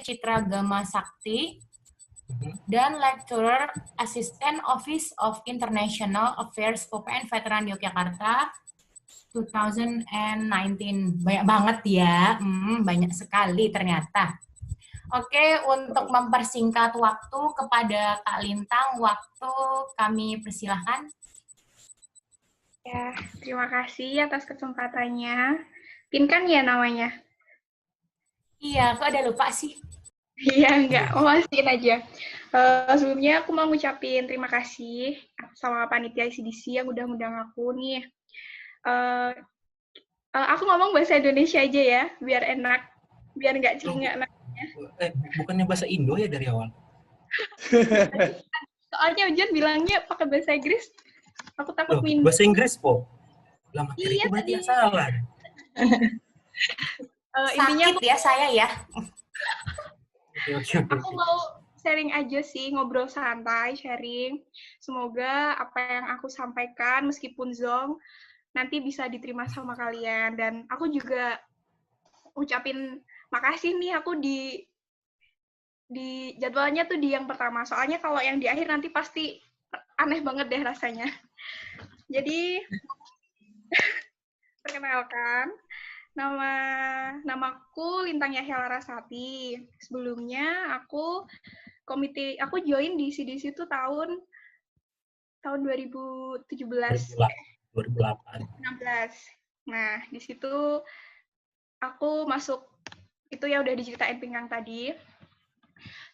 Citra Gama Sakti, dan Lecturer Assistant Office of International Affairs UPN Veteran Yogyakarta 2019. Banyak banget ya, banyak sekali ternyata. Oke, untuk mempersingkat waktu kepada Kak Lintang, waktu kami persilahkan. Ya, terima kasih atas kesempatannya. Pin kan ya namanya? Iya, kok ada lupa sih? Iya, enggak. Memastikan aja. Sebelumnya aku mau ngucapin terima kasih sama panitia ICDC yang udah ngundang aku nih. Aku ngomong bahasa Indonesia aja ya, biar enak. Biar nggak celingak namanya. Bukannya bahasa Indo ya dari awal? Soalnya Ujian bilangnya pakai bahasa Inggris. Aku takut minder. Bahasa Inggris, Po? Lah, Iya, materiku berarti tadi. yang salah. Intinya Sakit ya saya ya. aku mau sharing aja sih, ngobrol santai, sharing. Semoga apa yang aku sampaikan, meskipun zong, nanti bisa diterima sama kalian. Dan aku juga ucapin makasih nih, aku di jadwalnya tuh di yang pertama. Soalnya kalau yang di akhir nanti pasti aneh banget deh rasanya. Jadi, perkenalkan, namaku Lintang Yahya Larasati. Sebelumnya aku join di CDC itu tahun 2017. 2008. 16. Nah, di situ aku masuk, itu ya udah diceritain Pinggang tadi.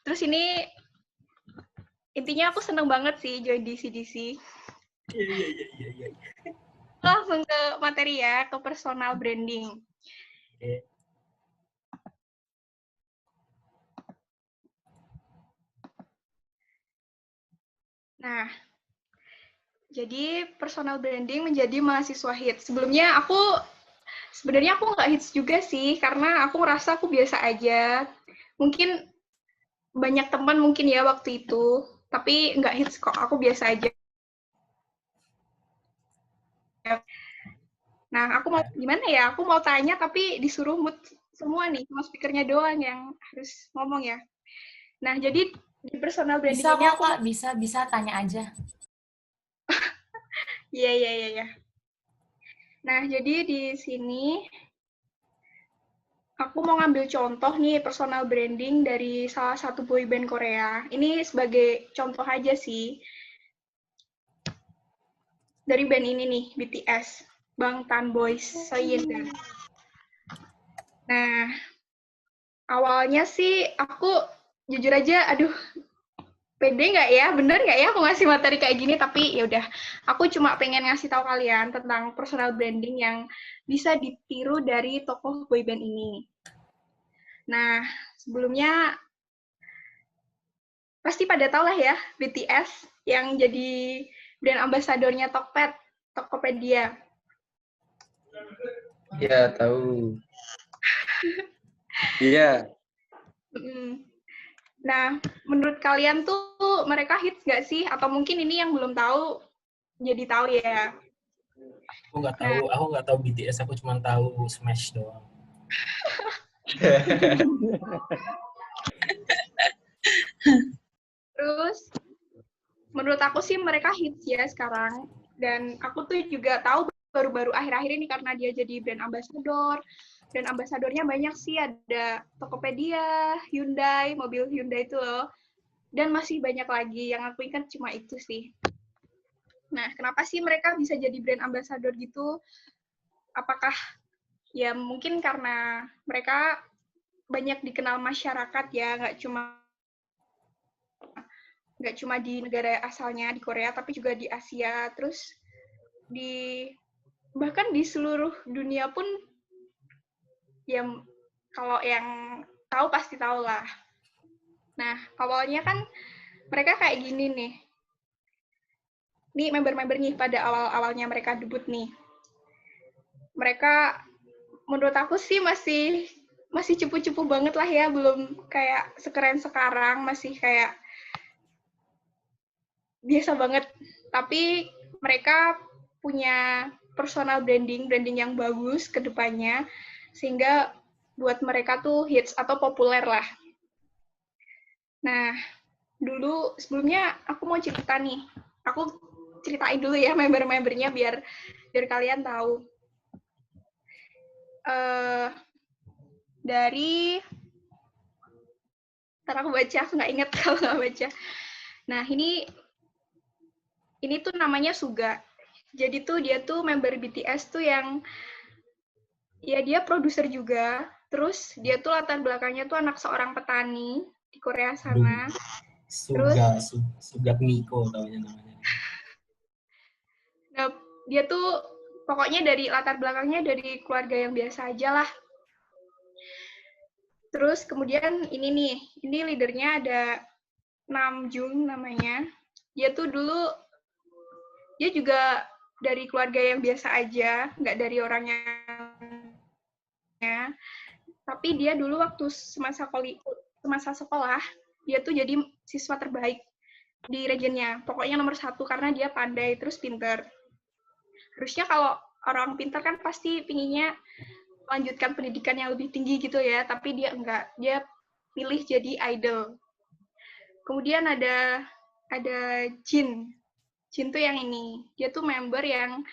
Terus ini intinya aku seneng banget sih join di CDC. Iya. Langsung ke materi ya, ke personal branding. Nah, jadi personal branding menjadi mahasiswa hits. Sebenarnya aku nggak hits juga sih, karena aku ngerasa aku biasa aja. Mungkin banyak teman mungkin ya waktu itu, tapi nggak hits kok, aku biasa aja. Nah, aku mau gimana ya? Aku mau tanya tapi disuruh mute semua nih, cuma speakernya doang yang harus ngomong ya. Nah, jadi di personal branding Bisa ini kok aku Kak, bisa tanya aja. Iya. Nah, jadi di sini aku mau ngambil contoh nih personal branding dari salah satu boyband Korea. Ini sebagai contoh aja sih. Dari band ini nih, BTS, Bangtan Boys Soyeon. Nah, awalnya sih aku jujur aja, aduh, pede nggak ya, bener nggak ya aku ngasih materi kayak gini, tapi ya udah, aku cuma pengen ngasih tahu kalian tentang personal branding yang bisa ditiru dari tokoh boyband ini. Nah, sebelumnya pasti pada tahu lah ya BTS yang jadi brand ambasadornya Tokped, Tokopedia. Iya, tahu. Iya. Nah, menurut kalian tuh mereka hits nggak sih? Atau mungkin ini yang belum tahu jadi tahu ya? Aku nggak tahu BTS, aku cuma tahu Smash doang. Terus, menurut aku sih mereka hits ya sekarang. Dan aku tuh juga tahu baru-baru akhir-akhir ini karena dia jadi brand ambassador. Dan ambasadornya banyak sih, ada Tokopedia, Hyundai, mobil Hyundai itu loh. Dan masih banyak lagi, yang aku ingat cuma itu sih. Nah, kenapa sih mereka bisa jadi brand ambassador gitu? Apakah ya mungkin karena mereka banyak dikenal masyarakat ya, nggak cuma di negara asalnya di Korea, tapi juga di Asia, terus bahkan di seluruh dunia pun ya, kalau yang tahu pasti tahu lah. Nah, awalnya kan mereka kayak gini nih. Nih member-member nih pada awal-awalnya mereka debut nih. Mereka menurut aku sih masih cupu-cupu banget lah ya, belum kayak sekeren sekarang, masih kayak biasa banget. Tapi mereka punya personal branding yang bagus ke depannya, sehingga buat mereka tuh hits atau populer lah. Nah, dulu sebelumnya aku mau cerita nih. Aku ceritain dulu ya member-membernya biar kalian tahu. Dari ntar aku baca, aku nggak inget kalau nggak baca. Nah, ini tuh namanya Suga. Jadi tuh dia tuh member BTS tuh yang ya dia produser juga. Terus dia tuh latar belakangnya tuh anak seorang petani di Korea sana. Suga Miko namanya. Nah, dia tuh pokoknya dari latar belakangnya dari keluarga yang biasa aja lah. Terus kemudian ini leadernya ada Namjoon namanya. Dia tuh dulu dia juga dari keluarga yang biasa aja, nggak dari orangnya. Tapi dia dulu waktu semasa sekolah, dia tuh jadi siswa terbaik di regionnya. Pokoknya nomor 1 karena dia pandai terus pinter. Harusnya kalau orang pinter kan pasti pinginnya lanjutkan pendidikan yang lebih tinggi gitu ya, tapi dia enggak. Dia pilih jadi idol. Kemudian ada Jin. Jin tuh yang ini. Dia tuh member yang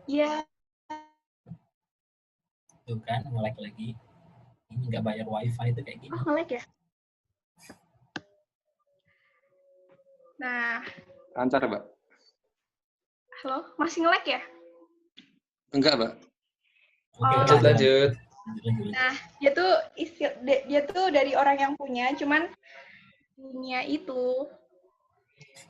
ya tuh kan nge-lag lagi. Ini nggak bayar wifi itu kayak gini. Oh, nge-lag ya? Nah. Lancar, Mbak. Halo, masih nge-lag ya? Enggak, Mbak. Oke, lanjut. Nah, dia tuh dari orang yang punya, cuman dunia itu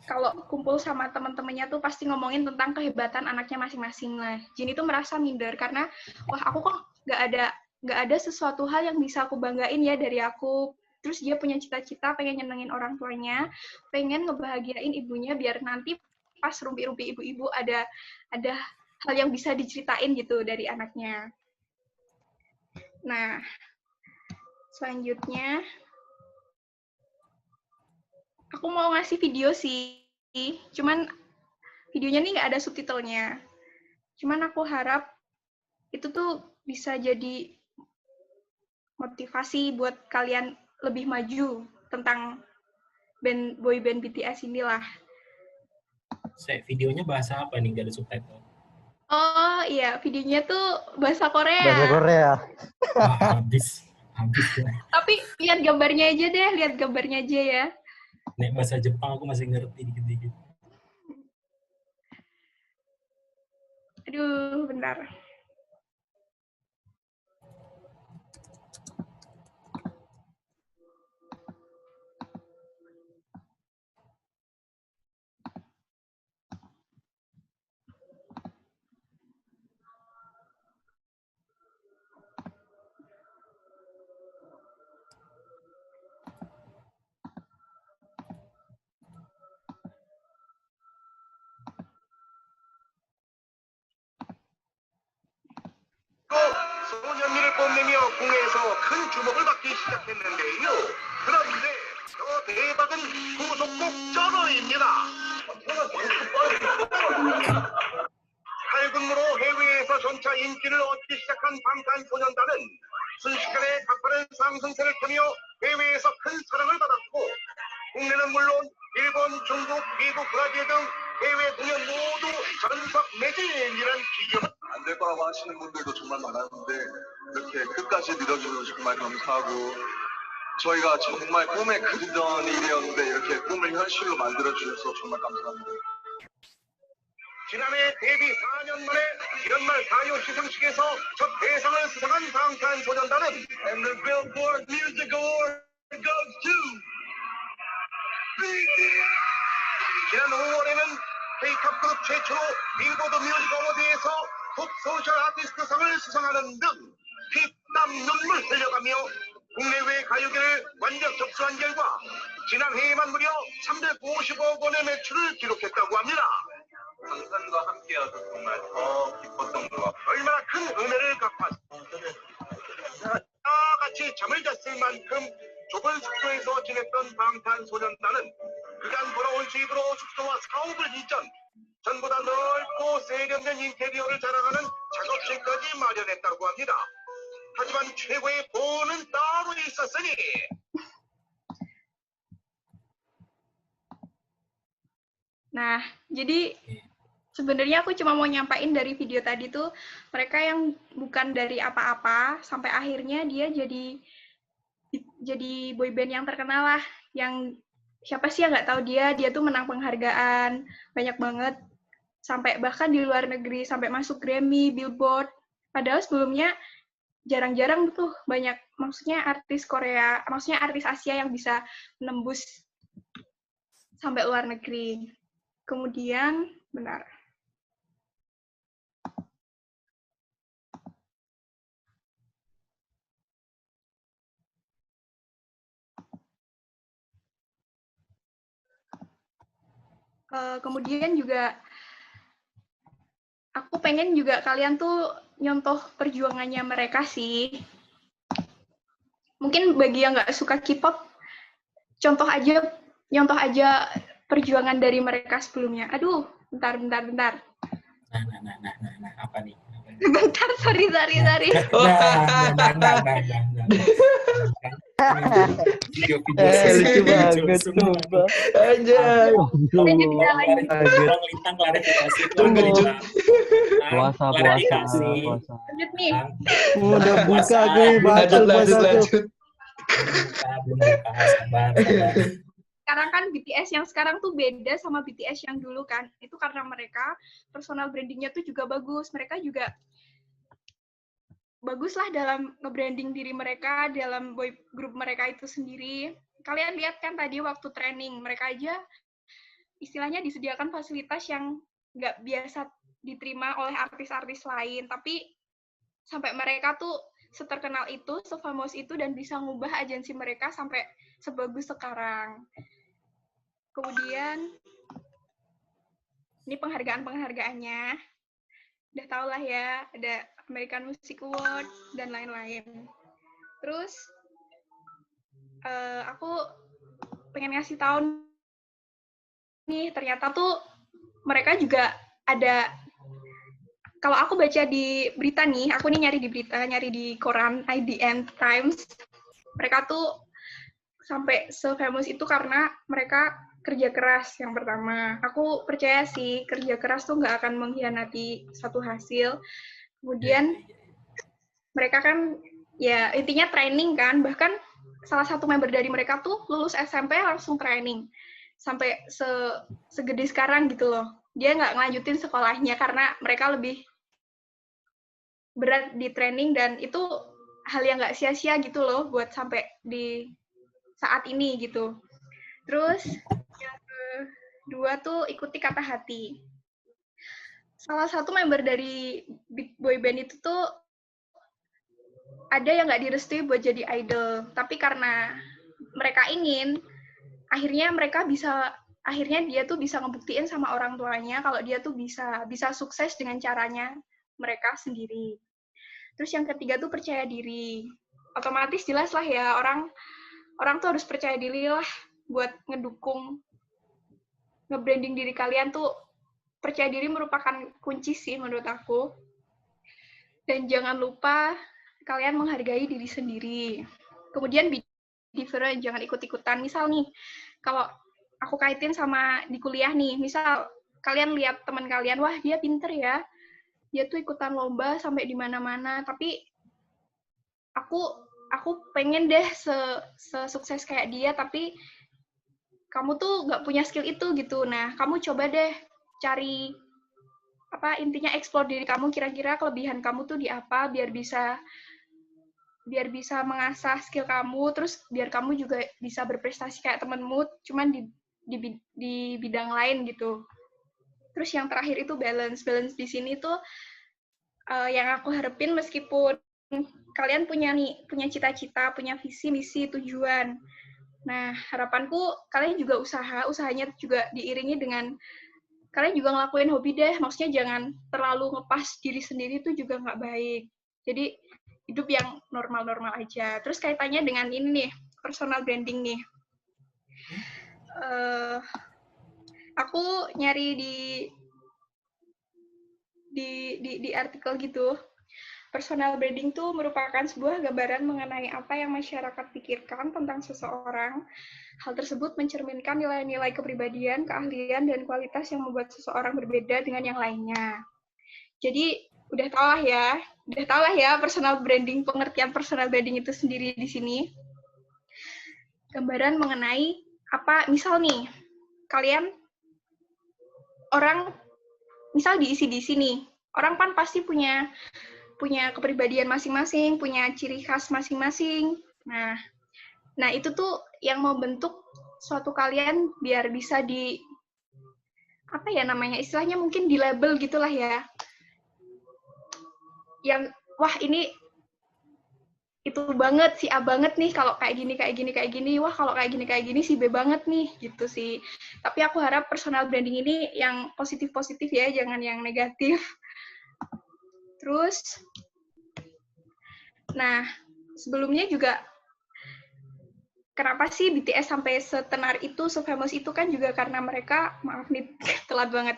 kalau kumpul sama teman-temannya tuh pasti ngomongin tentang kehebatan anaknya masing-masing lah. Jin itu merasa minder karena wah aku kok nggak ada sesuatu hal yang bisa aku banggain ya dari aku. Terus dia punya cita-cita pengen nyenengin orang tuanya, pengen ngebahagiain ibunya biar nanti pas rumpi-rumpi ibu-ibu ada hal yang bisa diceritain gitu dari anaknya. Nah, selanjutnya aku mau ngasih video sih, cuman videonya nih nggak ada subtitlenya. Cuman aku harap itu tuh bisa jadi motivasi buat kalian lebih maju tentang boy band BTS inilah. Videonya bahasa apa nih, nggak ada subtitle? Oh iya, videonya tuh bahasa Korea. Bahasa Korea. Habis ya. Tapi lihat gambarnya aja deh, lihat gambarnya aja ya. Nek bahasa Jepang aku masih ngerti dikit-dikit. Aduh, bentar. 소년미를 뽐내며 국내에서 큰 주목을 받기 시작했는데요. 그런데 저 대박은 후속곡 저거입니다. 탈군무로 해외에서 점차 인기를 얻기 시작한 방탄소년단은 순식간에 가파른 상승세를 타며 해외에서 큰 사랑을 받았고 국내는 물론 일본, 중국, 미국, 브라질 등 해외 공연 모두 전석 매진이란 기념. 안 될 거라고 하시는 분들도 정말 많았는데 이렇게 끝까지 믿어주셔서 정말 감사하고 저희가 정말 꿈에 그리던 일이었는데 이렇게 꿈을 현실로 만들어주셔서 정말 감사합니다. 지난해 데뷔 4년 만에 연말 가요 시상식에서 첫 대상을 수상한 방탄소년단은 And the Billboard Music Award goes to BTS! 지난 5월에는 K-팝 그룹 최초로 빌보드 뮤직 어워드에서 톱 소셜 아티스트상을 수상하는 등 피땀 눈물 흘려가며 국내외 가요계를 완벽 접수한 결과 지난 해에만 무려 350억 원의 매출을 기록했다고 합니다. 방탄과 함께여서 정말 더 기뻤던 것 같아요. 얼마나 큰 은혜를 갚았어. 같이 잠을 잤을 만큼 좁은 숙소에서 지냈던 방탄소년단은 그간 돌아온 수입으로 숙소와 사업을 이전, 전보다 넓고 세련된 인테리어를 자랑하는 작업실까지 마련했다고 합니다. 하지만 최고의 보호는 따로 있었으니. Nah, jadi sebenarnya aku cuma mau nyampain dari video tadi tuh, mereka yang bukan dari apa-apa, sampai akhirnya dia jadi boyband yang terkenal lah, yang siapa sih yang nggak tahu dia tuh menang penghargaan, banyak banget, sampai bahkan di luar negeri, sampai masuk Grammy, Billboard, padahal sebelumnya jarang-jarang tuh banyak, maksudnya artis Korea, maksudnya artis Asia yang bisa menembus sampai luar negeri. Kemudian, benar. Kemudian juga aku pengen juga kalian tuh nyontoh perjuangannya mereka sih. Mungkin bagi yang nggak suka K-pop, nyontoh aja perjuangan dari mereka sebelumnya. Aduh, bentar. Nah, apa nih? Bentar, sorry. Video-video lucu banget, sumpah. Anjay. Lintang klarifikasi. Puasa. Lanjut nih. Udah buka gue, batal puasa tuh. Belum buka, sabar. Sekarang kan BTS yang sekarang tuh beda sama BTS yang dulu kan. Itu karena mereka personal brandingnya tuh juga bagus. Mereka juga bagus lah dalam nge-branding diri mereka, dalam boy group mereka itu sendiri. Kalian lihat kan tadi waktu training, mereka aja istilahnya disediakan fasilitas yang nggak biasa diterima oleh artis-artis lain. Tapi sampai mereka tuh seterkenal itu, sefamos itu, dan bisa ngubah agensi mereka sampai sebagus sekarang. Kemudian, ini penghargaannya. Udah tau lah ya, ada American Music Award, dan lain-lain. Terus, aku pengen ngasih tahu nih, ternyata tuh mereka juga ada, kalau aku baca di berita nih, aku nih nyari di koran IDN Times, mereka tuh sampai se-famous itu karena mereka kerja keras yang pertama. Aku percaya sih kerja keras tuh nggak akan mengkhianati satu hasil. Kemudian mereka kan ya intinya training kan, bahkan salah satu member dari mereka tuh lulus SMP langsung training sampai segede sekarang gitu loh. Dia nggak ngelanjutin sekolahnya karena mereka lebih berat di training, dan itu hal yang nggak sia-sia gitu loh buat sampai di saat ini gitu. Terus yang kedua tuh ikuti kata hati. Salah satu member dari big boy band itu tuh ada yang nggak direstui buat jadi idol, tapi karena mereka ingin, akhirnya dia tuh bisa ngebuktiin sama orang tuanya kalau dia tuh bisa sukses dengan caranya mereka sendiri. Terus yang ketiga tuh percaya diri. Otomatis jelas lah ya, orang tuh harus percaya diri lah buat ngedukung, nge-branding diri kalian tuh. Percaya diri merupakan kunci sih menurut aku. Dan jangan lupa kalian menghargai diri sendiri. Kemudian be different, jangan ikut-ikutan. Misal nih, kalau aku kaitin sama di kuliah nih, misal kalian lihat teman kalian, wah dia pinter ya, dia tuh ikutan lomba sampai di mana-mana, tapi aku pengen deh sukses kayak dia, tapi kamu tuh nggak punya skill itu gitu. Nah, kamu coba deh cari intinya explore diri kamu, kira-kira kelebihan kamu tuh di apa, biar bisa mengasah skill kamu, terus biar kamu juga bisa berprestasi kayak temenmu, cuman di bidang lain gitu. Terus yang terakhir itu balance di sini tuh yang aku harapin, meskipun kalian punya cita-cita, punya visi, misi, tujuan. Nah, harapanku kalian juga usahanya juga diiringi dengan kalian juga ngelakuin hobi deh, maksudnya jangan terlalu ngepas diri sendiri itu juga nggak baik. Jadi hidup yang normal-normal aja. Terus kaitannya dengan ini nih, personal branding nih. Aku nyari di artikel gitu, Personal branding itu merupakan sebuah gambaran mengenai apa yang masyarakat pikirkan tentang seseorang. Hal tersebut mencerminkan nilai-nilai kepribadian, keahlian, dan kualitas yang membuat seseorang berbeda dengan yang lainnya. Jadi, udah tau lah ya personal branding, pengertian personal branding itu sendiri di sini. Gambaran mengenai apa, misal nih, kalian orang, misal diisi di sini, orang kan pasti punya kepribadian masing-masing, punya ciri khas masing-masing. Nah itu tuh yang mau bentuk suatu kalian biar bisa di apa ya namanya, istilahnya mungkin di label gitulah ya. Yang wah ini itu banget, si A banget nih kalau kayak gini. Wah kalau kayak gini si B banget nih gitu sih. Tapi aku harap personal branding ini yang positif-positif ya, jangan yang negatif. Terus, nah sebelumnya juga kenapa sih BTS sampai setenar itu, se-famous itu kan juga karena mereka, maaf nih telat banget,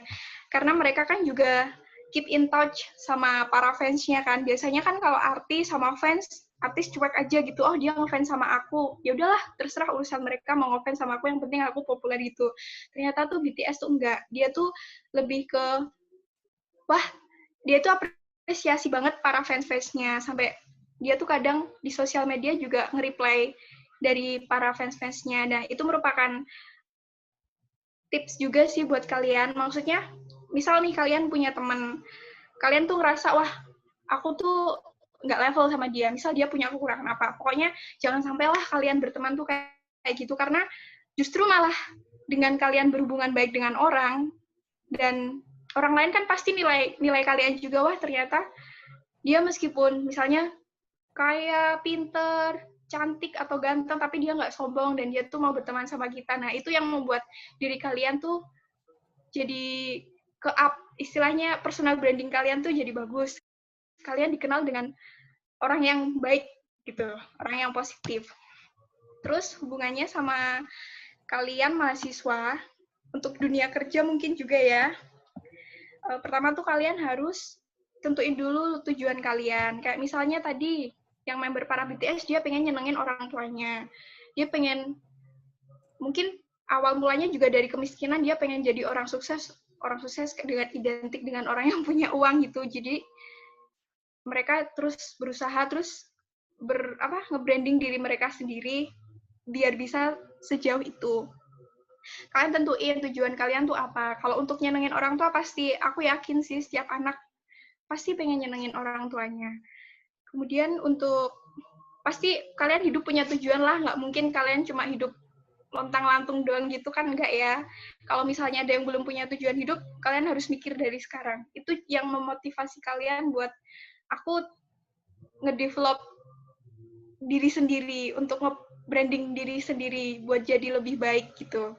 karena mereka kan juga keep in touch sama para fansnya kan. Biasanya kan kalau artis sama fans, artis cuek aja gitu, oh dia ngefans sama aku, ya udahlah terserah urusan mereka mau ngefans sama aku, yang penting aku populer gitu. Ternyata tuh BTS tuh enggak, dia tuh lebih ke, wah dia tuh apresiasi banget para fans-fansnya, sampai dia tuh kadang di sosial media juga nge-reply dari para fans-fansnya. Nah, itu merupakan tips juga sih buat kalian. Maksudnya, misal nih kalian punya teman, kalian tuh ngerasa, wah, aku tuh nggak level sama dia. Misal dia punya kekurangan apa. Pokoknya jangan sampailah kalian berteman tuh kayak gitu, karena justru malah dengan kalian berhubungan baik dengan orang, dan orang lain kan pasti nilai kalian juga, wah ternyata dia meskipun misalnya kaya, pinter, cantik atau ganteng, tapi dia nggak sombong dan dia tuh mau berteman sama kita. Nah, itu yang membuat diri kalian tuh jadi ke-up. Istilahnya personal branding kalian tuh jadi bagus. Kalian dikenal dengan orang yang baik gitu, orang yang positif. Terus hubungannya sama kalian mahasiswa, untuk dunia kerja mungkin juga ya. Pertama tuh kalian harus tentuin dulu tujuan kalian. Kayak misalnya tadi, yang member para BTS, dia pengen nyenengin orang tuanya. Dia pengen, mungkin awal mulanya juga dari kemiskinan, dia pengen jadi orang sukses dengan identik dengan orang yang punya uang gitu. Jadi mereka terus berusaha, terus nge-branding diri mereka sendiri biar bisa sejauh itu. Kalian tentuin tujuan kalian tuh apa. Kalau untuk nyenengin orang tua, pasti aku yakin sih setiap anak pasti pengen nyenengin orang tuanya. Kemudian untuk, pasti kalian hidup punya tujuan lah, nggak mungkin kalian cuma hidup lontang-lantung doang gitu kan, enggak ya. Kalau misalnya ada yang belum punya tujuan hidup, kalian harus mikir dari sekarang. Itu yang memotivasi kalian buat aku ngedevelop diri sendiri, untuk nge-branding diri sendiri, buat jadi lebih baik gitu.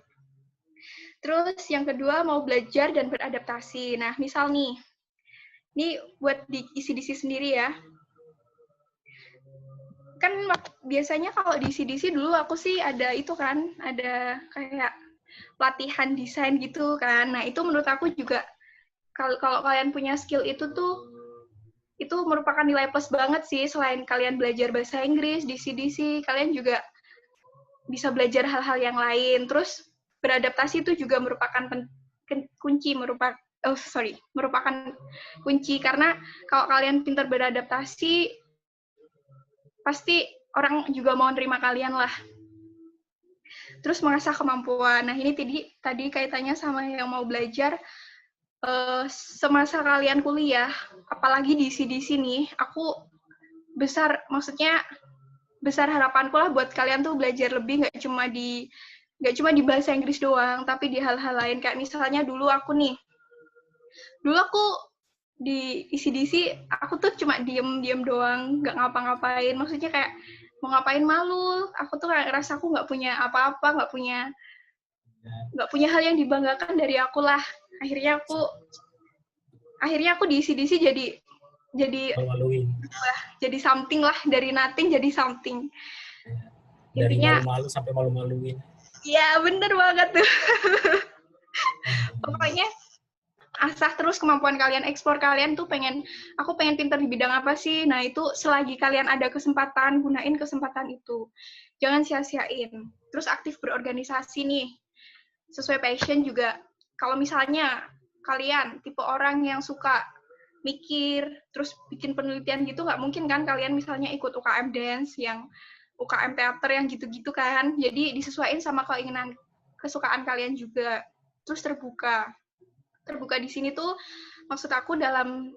Terus yang kedua, mau belajar dan beradaptasi. Nah, misal nih, ini buat di ICDC sendiri ya. Kan biasanya kalau di ICDC dulu aku sih ada itu kan, ada kayak pelatihan desain gitu kan. Nah, itu menurut aku juga, kalau kalian punya skill itu tuh, itu merupakan nilai plus banget sih. Selain kalian belajar bahasa Inggris di ICDC, kalian juga bisa belajar hal-hal yang lain. Terus beradaptasi itu juga merupakan kunci, merupakan kunci, karena kalau kalian pintar beradaptasi, pasti orang juga mau nerima kalian lah. Terus mengasah kemampuan. Nah, ini tadi kaitannya sama yang mau belajar. Semasa kalian kuliah, apalagi di sini, aku besar harapanku lah buat kalian tuh belajar lebih, nggak cuma di bahasa Inggris doang, tapi di hal-hal lain. Kayak misalnya dulu aku di ICDC, aku tuh cuma diem doang, nggak ngapa-ngapain. Maksudnya kayak mau ngapain malu, aku tuh kayak ngerasa aku nggak punya apa-apa, nggak punya hal yang dibanggakan dari aku lah. Akhirnya aku di ICDC jadi something lah, dari nothing jadi something. Dari Intinya, malu-malu sampai malu-maluin. iya bener banget tuh. Pokoknya asah terus kemampuan kalian, eksplor kalian tuh aku pengen pinter di bidang apa sih. Nah, itu selagi kalian ada kesempatan, gunain kesempatan itu. Jangan sia-siain. Terus aktif berorganisasi nih. Sesuai passion juga. Kalau misalnya kalian tipe orang yang suka mikir, terus bikin penelitian gitu, nggak mungkin kan kalian misalnya ikut UKM dance, yang UKM teater yang gitu-gitu kan. Jadi disesuaikan sama keinginan, kesukaan kalian juga. Terus terbuka di sini tuh maksud aku dalam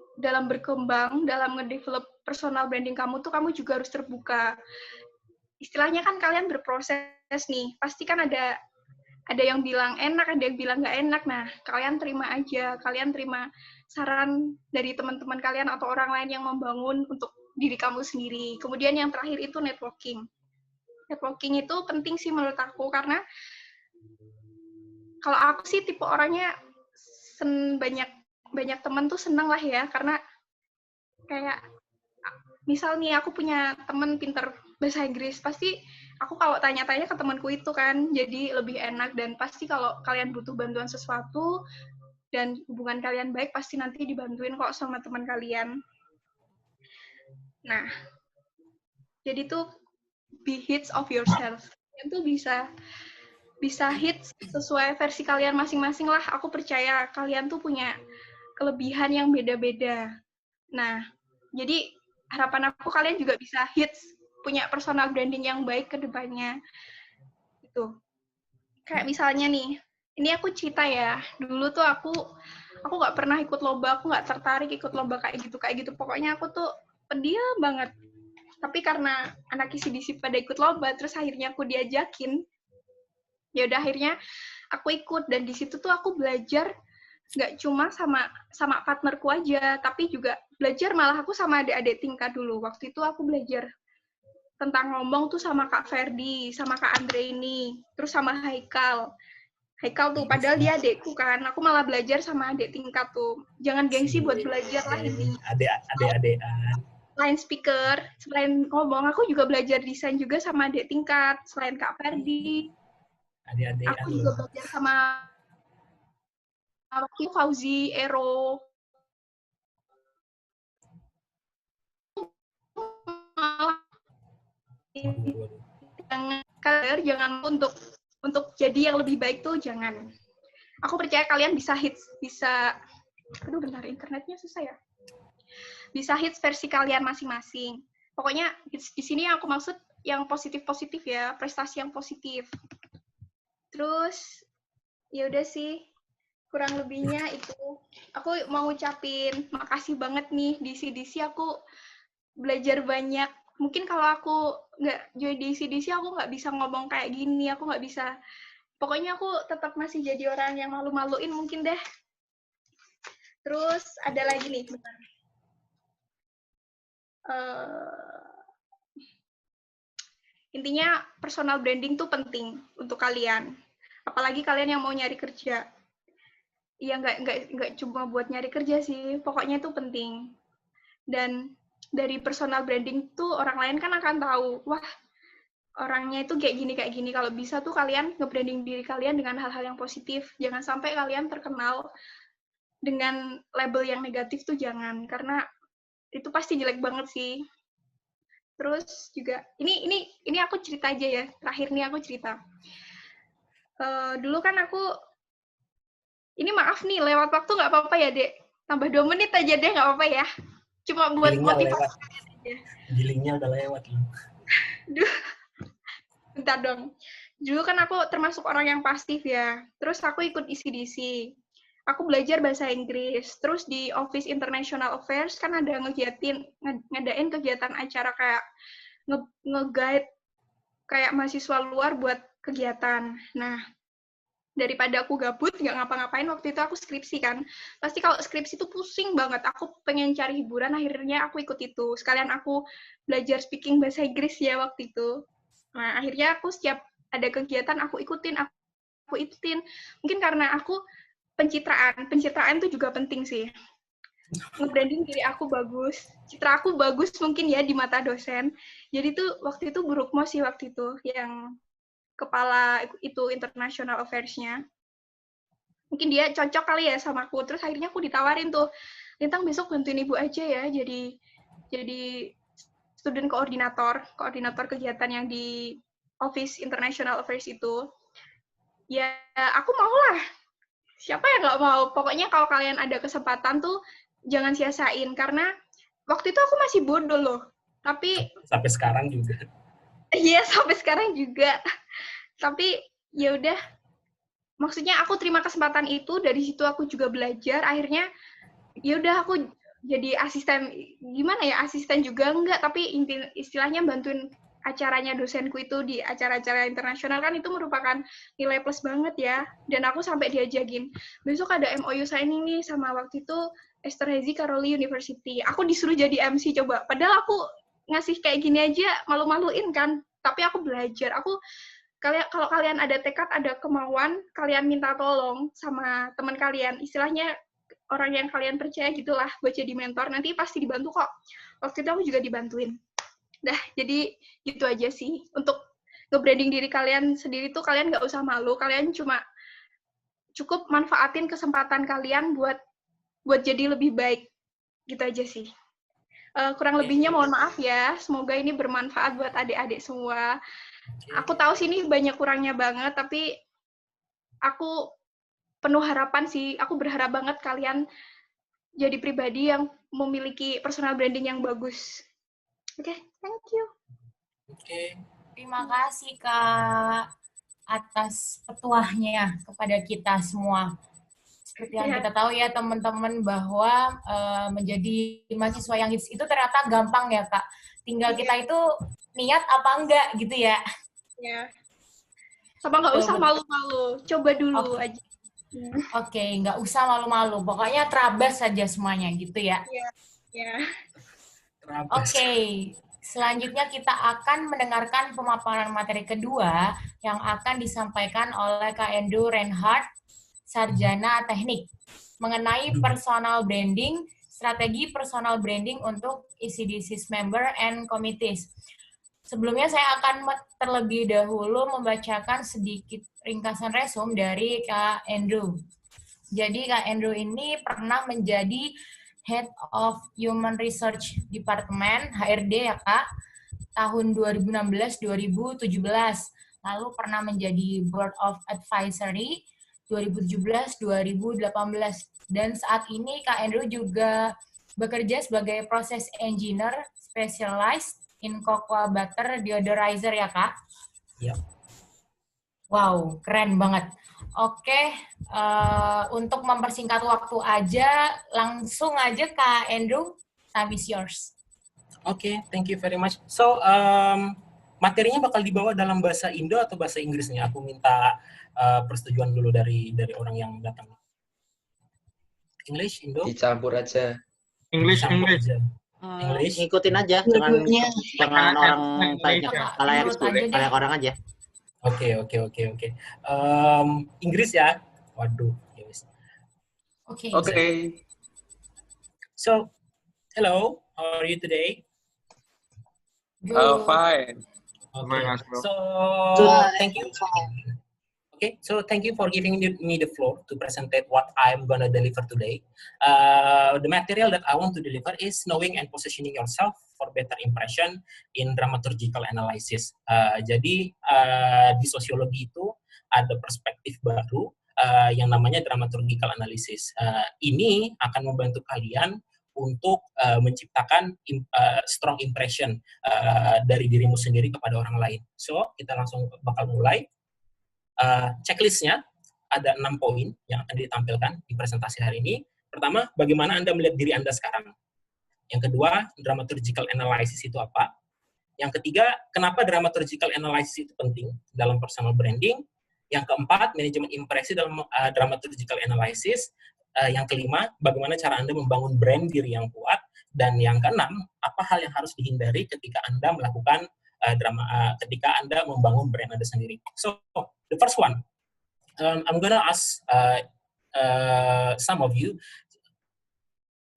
berkembang, dalam ngedevelop personal branding kamu tuh kamu juga harus terbuka. Istilahnya kan kalian berproses nih, pasti kan ada yang bilang enak, ada yang bilang nggak enak. Nah, kalian terima aja, kalian terima saran dari teman-teman kalian atau orang lain yang membangun untuk diri kamu sendiri. Kemudian yang terakhir itu networking. Networking itu penting sih menurut aku, karena kalau aku sih tipe orangnya banyak teman tuh seneng lah ya, karena kayak misal nih aku punya teman pinter bahasa Inggris, pasti aku kalau tanya-tanya ke temanku itu kan jadi lebih enak, dan pasti kalau kalian butuh bantuan sesuatu dan hubungan kalian baik, pasti nanti dibantuin kok sama teman kalian. Nah, jadi tuh be hits of yourself. Kalian tuh bisa hits sesuai versi kalian masing-masing lah. Aku percaya kalian tuh punya kelebihan yang beda-beda. Nah, jadi harapan aku kalian juga bisa hits, punya personal branding yang baik ke depannya. Gitu. Kayak misalnya nih, ini aku cerita ya, dulu tuh aku nggak pernah ikut lomba, aku nggak tertarik ikut lomba kayak gitu. Pokoknya aku tuh pendiam banget. Tapi karena anak ICDC pada ikut lomba, terus akhirnya aku diajakin, ya udah akhirnya aku ikut, dan di situ tuh aku belajar nggak cuma sama partnerku aja, tapi juga belajar malah aku sama adik-adik tingkat dulu. Waktu itu aku belajar tentang ngomong tuh sama Kak Ferdi, sama Kak Andre ini, terus sama Haikal tuh, padahal dia adekku kan, aku malah belajar sama adik tingkat tuh. Jangan gengsi buat belajar lah ini. Adik-adekan. Selain speaker, selain ngomong, aku juga belajar desain juga sama adik tingkat, selain Kak Ferdi. Adik-adekan. Aku juga belajar sama waktu Fauzi, Ero. Jangan untuk jadi yang lebih baik tuh jangan. Aku percaya kalian bisa hits, aduh bentar, internetnya susah ya. Bisa hits versi kalian masing-masing. Pokoknya hits di sini yang aku maksud yang positif-positif ya, prestasi yang positif. Terus ya udah sih, kurang lebihnya itu. Aku mau ngucapin makasih banget nih di CDC, aku belajar banyak. Mungkin kalau aku nggak join di CDC, aku nggak bisa ngomong kayak gini, aku nggak bisa. Pokoknya aku tetap masih jadi orang yang malu-maluin mungkin deh. Terus ada lagi nih, bentar. Intinya personal branding tuh penting untuk kalian. Apalagi kalian yang mau nyari kerja. Ya nggak cuma buat nyari kerja sih, pokoknya itu penting. Dan dari personal branding tuh orang lain kan akan tahu, wah orangnya itu kayak gini. Kalau bisa tuh kalian nge-branding diri kalian dengan hal-hal yang positif. Jangan sampai kalian terkenal dengan label yang negatif tuh jangan, karena itu pasti jelek banget sih. Terus juga ini aku cerita aja ya, terakhir nih aku cerita. Dulu kan aku, ini maaf nih lewat waktu nggak apa-apa ya Dek, tambah 2 menit aja deh, nggak apa-apa ya, cuma buat motivasi aja. Gilingnya udah lewat loh. Bentar dong. Dulu kan aku termasuk orang yang pasif ya, terus aku ikut ICDC. Aku belajar bahasa Inggris, terus di Office International Affairs kan ada ngadain kegiatan acara kayak nge-guide kayak mahasiswa luar buat kegiatan. Nah, daripada aku gabut, nggak ngapa-ngapain, waktu itu aku skripsi kan. Pasti kalau skripsi itu pusing banget, aku pengen cari hiburan, akhirnya aku ikut itu. Sekalian aku belajar speaking bahasa Inggris ya waktu itu. Nah, akhirnya aku setiap ada kegiatan, aku ikutin. Mungkin karena aku pencitraan itu juga penting sih. Nge-branding diri aku bagus, citra aku bagus mungkin ya di mata dosen. Jadi tuh waktu itu Bu Rukmo sih waktu itu yang kepala itu international affairs-nya. mungkin dia cocok kali ya sama aku. Terus akhirnya aku ditawarin tuh, Lintang besok bantuin ibu aja ya, jadi student koordinator kegiatan yang di Office International Affairs itu. Ya, aku mau lah. Siapa yang nggak mau? Pokoknya kalau kalian ada kesempatan tuh, jangan sia-siain. Karena waktu itu aku masih bodoh loh. Tapi Sampai sekarang juga. iya, sampai sekarang juga. Tapi ya udah, maksudnya aku terima kesempatan itu, dari situ aku juga belajar. Akhirnya ya udah aku jadi asisten, gimana ya, asisten juga enggak, tapi istilahnya bantuin acaranya dosenku itu di acara-acara internasional, kan itu merupakan nilai plus banget ya. Dan aku sampai diajakin, besok ada MOU signing nih sama waktu itu Esterhazy Karoli University. Aku disuruh jadi MC coba. Padahal aku ngasih kayak gini aja malu-maluin kan. Tapi aku belajar. Kalau kalian ada tekad, ada kemauan, kalian minta tolong sama teman kalian. Istilahnya orang yang kalian percaya gitulah buat jadi mentor, nanti pasti dibantu kok. Waktu itu aku juga dibantuin. Dah, jadi gitu aja sih. Untuk nge-branding diri kalian sendiri tuh kalian nggak usah malu, kalian cuma cukup manfaatin kesempatan kalian buat jadi lebih baik. Gitu aja sih. Kurang lebihnya mohon maaf ya, semoga ini bermanfaat buat adik-adik semua. Aku tahu sini banyak kurangnya banget, tapi aku penuh harapan sih. Aku berharap banget kalian jadi pribadi yang memiliki personal branding yang bagus. Oke, thank you. Oke. Terima kasih Kak atas petuahnya kepada kita semua. Seperti yang kita tahu ya teman-teman bahwa menjadi mahasiswa yang hits itu ternyata gampang ya Kak. Tinggal kita itu niat apa enggak gitu ya. Ya. Sama nggak usah malu-malu, coba dulu aja. Oke, nggak usah malu-malu. Pokoknya terabas saja semuanya gitu ya. Ya. Oke, selanjutnya kita akan mendengarkan pemaparan materi kedua yang akan disampaikan oleh Kak Andrew Reinhardt, Sarjana Teknik, mengenai personal branding, strategi personal branding untuk ECDC's member and committees. Sebelumnya saya akan terlebih dahulu membacakan sedikit ringkasan resume dari Kak Andrew. Jadi Kak Andrew ini pernah menjadi Head of Human Research Department, HRD ya Kak, tahun 2016-2017. Lalu pernah menjadi Board of Advisory 2017-2018. Dan saat ini Kak Andrew juga bekerja sebagai Process Engineer Specialized in Cocoa Butter Deodorizer ya Kak? Iya. Wow, keren banget. Oke, untuk mempersingkat waktu aja, langsung aja Kak Andrew, time is yours. Oke, thank you very much. So, materinya bakal dibawa dalam bahasa Indo atau bahasa Inggris nih? Aku minta persetujuan dulu dari orang yang datang. English, Indo? Dicampur aja. English. English? Ngikutin aja, jangan orang kayak orang aja. Oke. Inggris ya? Waduh. Oke. So, hello. How are you today? Fine. Okay. So, thank you. Okay, so thank you for giving me the floor to present what I'm gonna deliver today. The material that I want to deliver is knowing and positioning yourself for better impression in dramaturgical analysis. Jadi di sosiologi itu ada perspektif baru yang namanya dramaturgical analysis. Ini akan membantu kalian untuk menciptakan strong impression dari dirimu sendiri kepada orang lain. So kita langsung bakal mulai. Checklistnya ada 6 poin yang akan ditampilkan di presentasi hari ini. Pertama, bagaimana Anda melihat diri Anda sekarang. Yang kedua, dramaturgical analysis itu apa. Yang ketiga, kenapa dramaturgical analysis itu penting dalam personal branding. Yang keempat, manajemen impresi dalam dramaturgical analysis. Yang kelima, bagaimana cara Anda membangun brand diri yang kuat. Dan yang keenam, apa hal yang harus dihindari ketika Anda melakukan ketika Anda membangun brand Anda sendiri. So, the first one, I'm gonna ask some of you,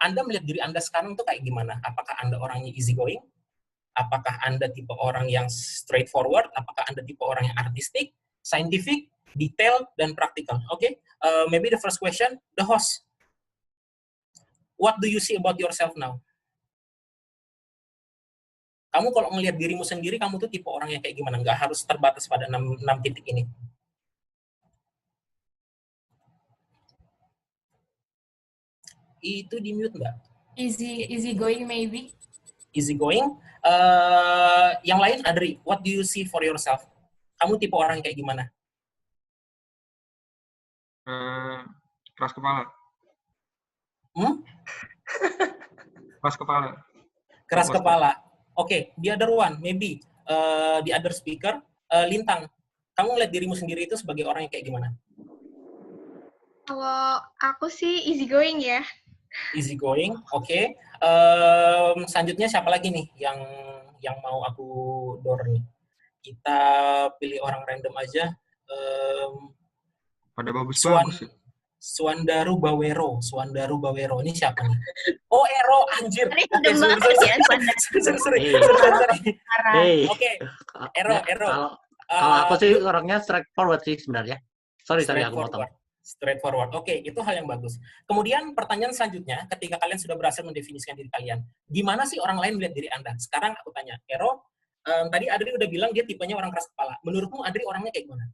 Anda melihat diri Anda sekarang tuh kayak gimana? Apakah Anda orangnya easygoing? Apakah Anda tipe orang yang straightforward? Apakah Anda tipe orang yang artistik, scientific, Detail dan praktikal. Oke, maybe the first question, the host. What do you see about yourself now? Kamu kalau ngelihat dirimu sendiri, kamu tuh tipe orang yang kayak gimana? Nggak harus terbatas pada 6 titik ini. Itu di mute nggak? Easy going maybe. Easy going. Yang lain, Adri, what do you see for yourself? Kamu tipe orang kayak gimana? Keras kepala. Keras kepala. Keras kepala. Oke, the other one, maybe the other speaker, Lintang. Kamu lihat dirimu sendiri itu sebagai orang yang kayak gimana? Kalau aku sih easy going ya. Easy going, oke. Selanjutnya siapa lagi nih yang mau aku door nih? Kita pilih orang random aja. Pada bagus-bagus ya. Suandaru Bawero. Ini siapa nih? Oh, Ero, anjir. Oke, sorry. Oke, Ero. Kalau aku sih orangnya straightforward sih sebenarnya. Sorry aku potong. Straightforward. Oke, itu hal yang bagus. Kemudian pertanyaan selanjutnya, ketika kalian sudah berhasil mendefinisikan diri kalian, gimana sih orang lain melihat diri Anda? Sekarang aku tanya, Ero, tadi Adri udah bilang dia tipenya orang keras kepala. Menurutmu Adri orangnya kayak gimana?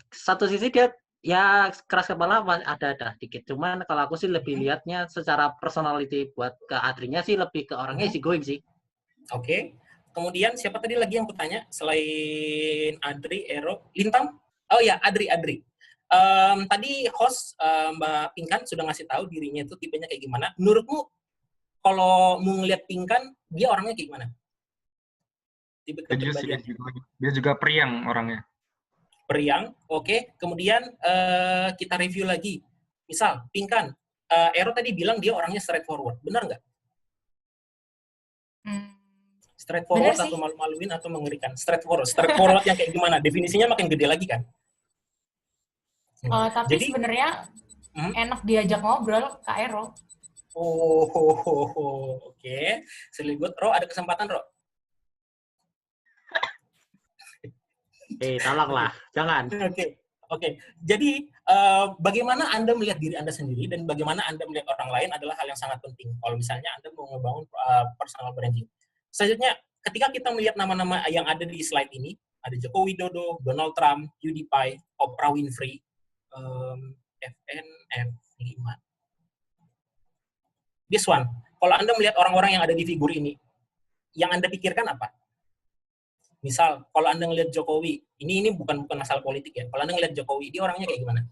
Satu sisi dia ya keras kepala ada dikit. Cuman kalau aku sih lebih lihatnya secara personality buat ke Adrinya sih lebih ke orangnya easy going sih. Oke. Kemudian siapa tadi lagi yang kutanya selain Adri, Ero, Lintang? Oh ya, Adri. Tadi host Mbak Pinkan sudah ngasih tahu dirinya itu tipenya kayak gimana. Menurutmu kalau mau ngeliat Pinkan, dia orangnya kayak gimana? Dia juga periang orangnya. Periang, oke. Kemudian kita review lagi. Misal, Pinkan, Ero tadi bilang dia orangnya straightforward. Benar nggak? Straightforward atau malu-maluin atau mengerikan? Straightforward yang kayak gimana? Definisinya makin gede lagi kan? Tapi jadi, sebenarnya enak diajak ngobrol, Kak Ero. Oke. Selibut. Ro, ada kesempatan, Ro? Tolonglah, jangan. Oke. Jadi, bagaimana Anda melihat diri Anda sendiri dan bagaimana Anda melihat orang lain adalah hal yang sangat penting. Kalau misalnya Anda mau ngebangun personal branding. Selanjutnya, ketika kita melihat nama-nama yang ada di slide ini, ada Joko Widodo, Donald Trump, PewDiePie, Oprah Winfrey, FNF5. This one, kalau Anda melihat orang-orang yang ada di figur ini, yang Anda pikirkan apa? Misal, kalau Anda ngelihat Jokowi, ini bukan masalah politik ya. Kalau Anda ngelihat Jokowi, dia orangnya kayak gimana?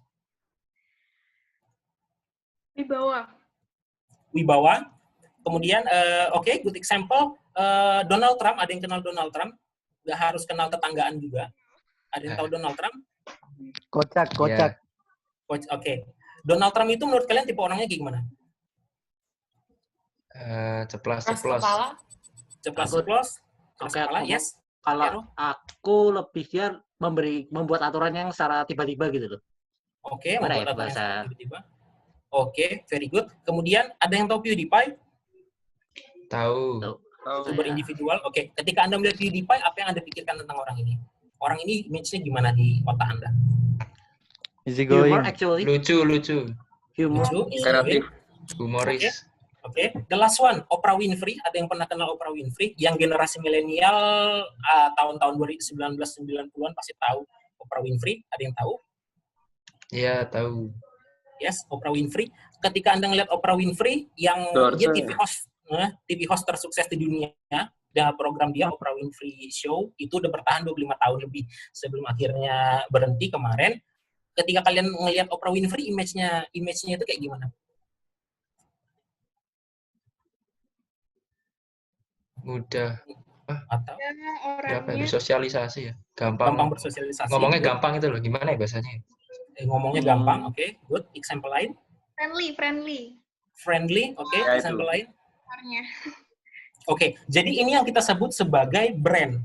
Wibawa. Kemudian, oke, good example. Donald Trump, ada yang kenal Donald Trump? Nggak harus kenal tetanggaan juga. Ada yang tahu Donald Trump? Kocak. Yeah. Oke. Donald Trump itu menurut kalian tipe orangnya kayak gimana? Ceplas. Yes. Kalau aku lebih dia membuat aturan yang secara tiba-tiba gitu loh. Oke, membuat aturan secara tiba-tiba. Oke, very good. Kemudian ada yang tahu PewDiePie? Tahu. Sumber individual. Oke, ketika Anda melihat PewDiePie, apa yang Anda pikirkan tentang orang ini? Orang ini image-nya gimana di otak Anda? Easy going. Lucu. Humor. Kreatif. Humoris. Oke. The last one, Oprah Winfrey. Ada yang pernah kenal Oprah Winfrey? Yang generasi milenial tahun-tahun 1990-an pasti tahu Oprah Winfrey. Ada yang tahu? Iya, tahu. Yes, Oprah Winfrey. Ketika Anda ngelihat Oprah Winfrey, yang dia TV host tersukses di dunia, dan program dia Oprah Winfrey Show itu udah bertahan 25 tahun lebih sebelum akhirnya berhenti kemarin. Ketika kalian ngelihat Oprah Winfrey, image-nya itu kayak gimana? Mudah. Atau orangnya bersosialisasi ya. Gampang bersosialisasi. Ngomongnya gampang itu loh. Gimana ya bahasanya? Ngomongnya gampang, oke. Good. Example lain? Friendly, oke. Example lain? Oke, jadi ini yang kita sebut sebagai brand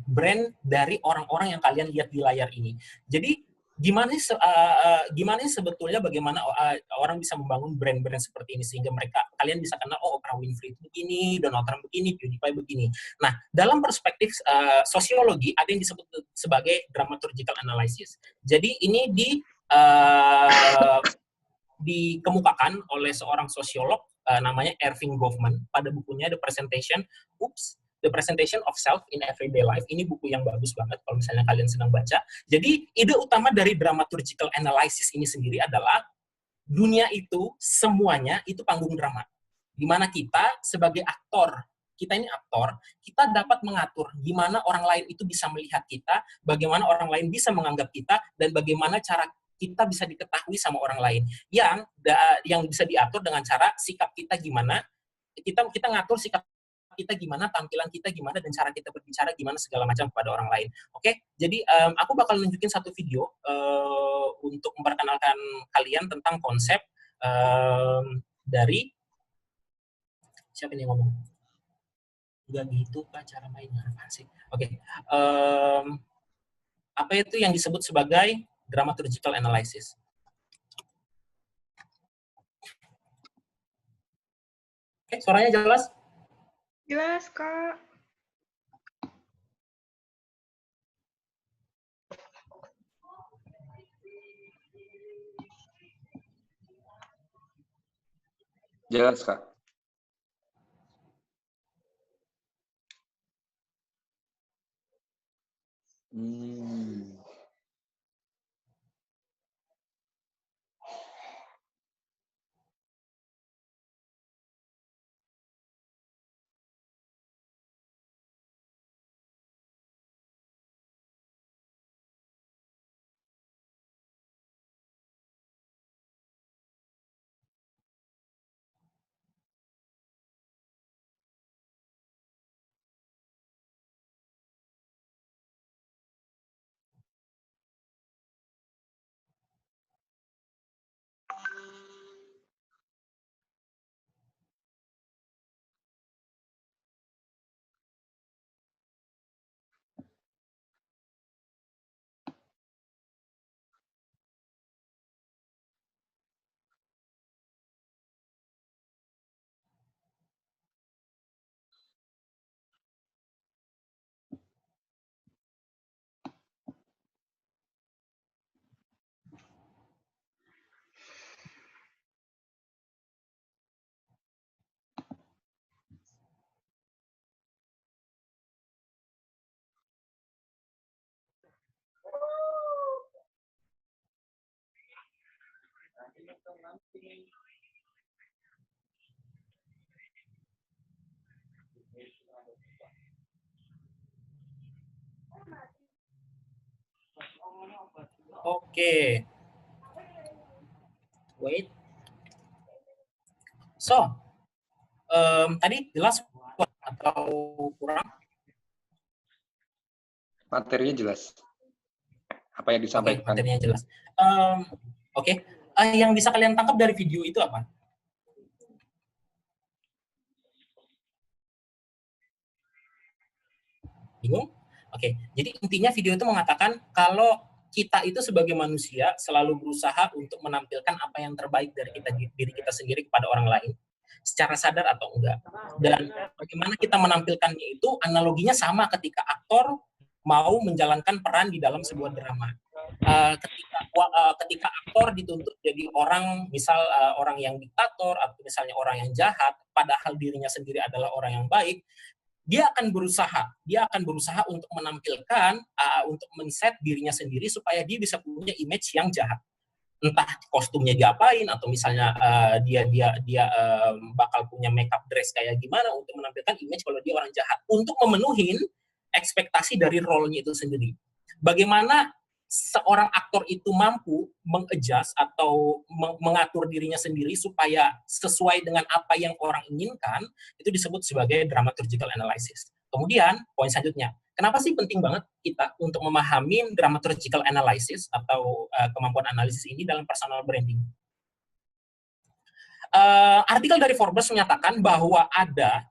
dari orang-orang yang kalian lihat di layar ini. Jadi gimana sih sebetulnya bagaimana orang bisa membangun brand-brand seperti ini sehingga kalian bisa kenal, oh Oprah Winfrey itu begini, Donald Trump begini, PewDiePie begini. Nah, dalam perspektif sosiologi ada yang disebut sebagai dramaturgical analysis. Jadi ini dikemukakan oleh seorang sosiolog namanya Erving Goffman pada bukunya The Presentation of Self in Everyday Life. Ini buku yang bagus banget kalau misalnya kalian sedang baca. Jadi ide utama dari dramaturgical analysis ini sendiri adalah dunia itu semuanya itu panggung drama. Di mana kita sebagai aktor, kita ini aktor, kita dapat mengatur gimana orang lain itu bisa melihat kita, bagaimana orang lain bisa menganggap kita, dan bagaimana cara kita bisa diketahui sama orang lain. Yang bisa diatur dengan cara sikap kita gimana, kita ngatur sikap kita gimana, tampilan kita gimana, dan cara kita berbicara gimana segala macam kepada orang lain. Oke, jadi aku bakal nunjukin satu video untuk memperkenalkan kalian tentang konsep dari siapa ini ngomong? Enggak gitu Pak cara mainnya apa sih? Oke, apa itu yang disebut sebagai dramaturgical analysis? Oke, suaranya jelas? Jelas, Kak. Jelas, Kak. Oke. Wait. So, tadi jelas atau kurang? Materinya jelas. Apa yang disampaikan? Materinya jelas. Oke. Yang bisa kalian tangkap dari video itu apa? Bingung? Oke. Jadi intinya video itu mengatakan kalau kita itu sebagai manusia selalu berusaha untuk menampilkan apa yang terbaik dari diri kita sendiri kepada orang lain, secara sadar atau enggak. Dan bagaimana kita menampilkannya itu analoginya sama ketika aktor mau menjalankan peran di dalam sebuah drama. Ketika aktor dituntut jadi orang, misal orang yang diktator atau misalnya orang yang jahat, padahal dirinya sendiri adalah orang yang baik, dia akan berusaha untuk menampilkan, untuk men-set dirinya sendiri supaya dia bisa punya image yang jahat. Entah kostumnya diapain atau misalnya dia bakal punya makeup dress kayak gimana untuk menampilkan image kalau dia orang jahat untuk memenuhi ekspektasi dari role-nya itu sendiri. Bagaimana seorang aktor itu mampu meng-adjust atau mengatur dirinya sendiri supaya sesuai dengan apa yang orang inginkan, itu disebut sebagai dramaturgical analysis. Kemudian, poin selanjutnya, kenapa sih penting banget kita untuk memahami dramaturgical analysis atau kemampuan analisis ini dalam personal branding? Artikel dari Forbes menyatakan bahwa ada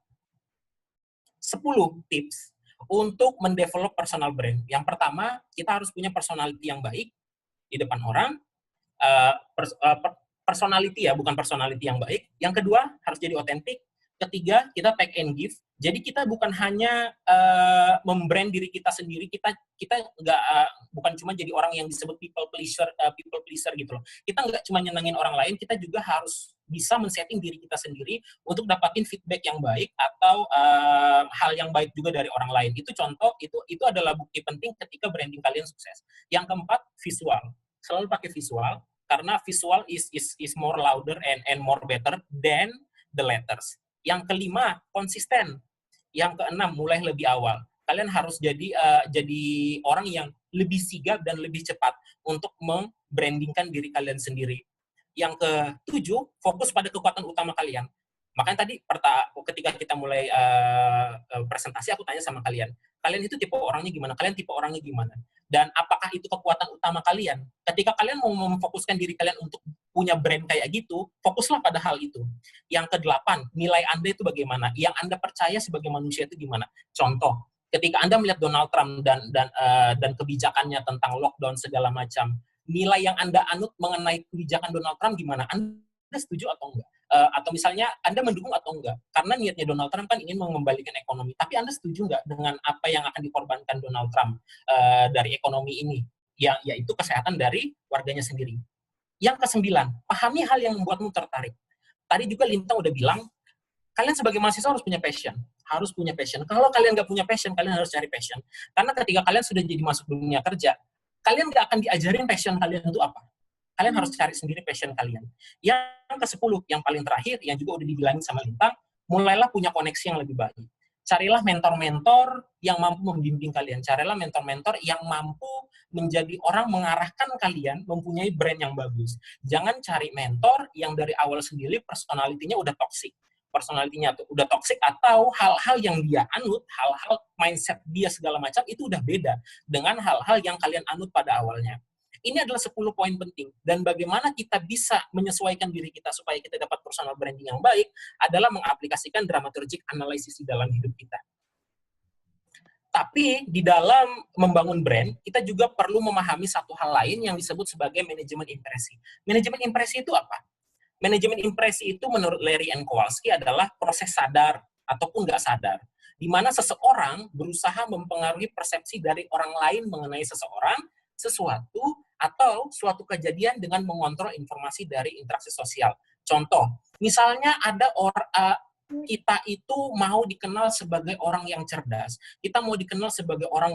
10 tips untuk mendevelop personal brand. Yang pertama, kita harus punya personality yang baik. di depan orang, personality ya, bukan personality yang baik. Yang kedua, harus jadi otentik. Ketiga, kita take and give. Jadi kita bukan hanya membrand diri kita sendiri, kita nggak bukan cuma jadi orang yang disebut people pleaser gitu loh. Kita nggak cuma nyenengin orang lain, kita juga harus bisa men-setting diri kita sendiri untuk dapatin feedback yang baik atau hal yang baik juga dari orang lain. Itu contoh, itu adalah bukti penting ketika branding kalian sukses. Yang keempat, visual. Selalu pakai visual karena visual is more louder and more better than the letters. Yang kelima, konsisten. Yang keenam, mulai lebih awal. Kalian harus jadi orang yang lebih sigap dan lebih cepat untuk membrandingkan diri kalian sendiri. Yang ketujuh, fokus pada kekuatan utama kalian. Makanya tadi ketika kita mulai presentasi, aku tanya sama kalian itu tipe orangnya gimana? Kalian tipe orangnya gimana? Dan apakah itu kekuatan utama kalian? Ketika kalian mau memfokuskan diri kalian untuk punya brand kayak gitu, fokuslah pada hal itu. Yang kedelapan, nilai Anda itu bagaimana? Yang Anda percaya sebagai manusia itu gimana? Contoh, ketika Anda melihat Donald Trump dan kebijakannya tentang lockdown segala macam, nilai yang Anda anut mengenai kebijakan Donald Trump gimana? Anda setuju atau enggak? Atau misalnya Anda mendukung atau enggak? Karena niatnya Donald Trump kan ingin mengembalikan ekonomi. Tapi Anda setuju enggak dengan apa yang akan dikorbankan Donald Trump dari ekonomi ini? Yaitu kesehatan dari warganya sendiri. Yang kesembilan, pahami hal yang membuatmu tertarik. Tadi juga Lintang udah bilang, kalian sebagai mahasiswa harus punya passion. Harus punya passion. Kalau kalian nggak punya passion, kalian harus cari passion. Karena ketika kalian sudah jadi masuk dunia kerja, kalian nggak akan diajarin passion kalian itu apa. Kalian harus cari sendiri passion kalian. Yang ke-10, yang paling terakhir, yang juga udah dibilangin sama Lintang, mulailah punya koneksi yang lebih baik. Carilah mentor-mentor yang mampu membimbing kalian. Carilah mentor-mentor yang mampu menjadi orang mengarahkan kalian mempunyai brand yang bagus. Jangan cari mentor yang dari awal sendiri personalitinya udah toxic. Personalitinya udah toxic atau hal-hal yang dia anut, hal-hal mindset dia segala macam, itu udah beda dengan hal-hal yang kalian anut pada awalnya. Ini adalah 10 poin penting. Dan bagaimana kita bisa menyesuaikan diri kita supaya kita dapat personal branding yang baik adalah mengaplikasikan dramaturgic analysis di dalam hidup kita. Tapi di dalam membangun brand, kita juga perlu memahami satu hal lain yang disebut sebagai manajemen impresi. Manajemen impresi itu apa? Manajemen impresi itu menurut Larry and Kowalski adalah proses sadar ataupun nggak sadar, di mana seseorang berusaha mempengaruhi persepsi dari orang lain mengenai seseorang, sesuatu, atau suatu kejadian dengan mengontrol informasi dari interaksi sosial. Contoh, misalnya ada kita itu mau dikenal sebagai orang yang cerdas, kita mau dikenal sebagai orang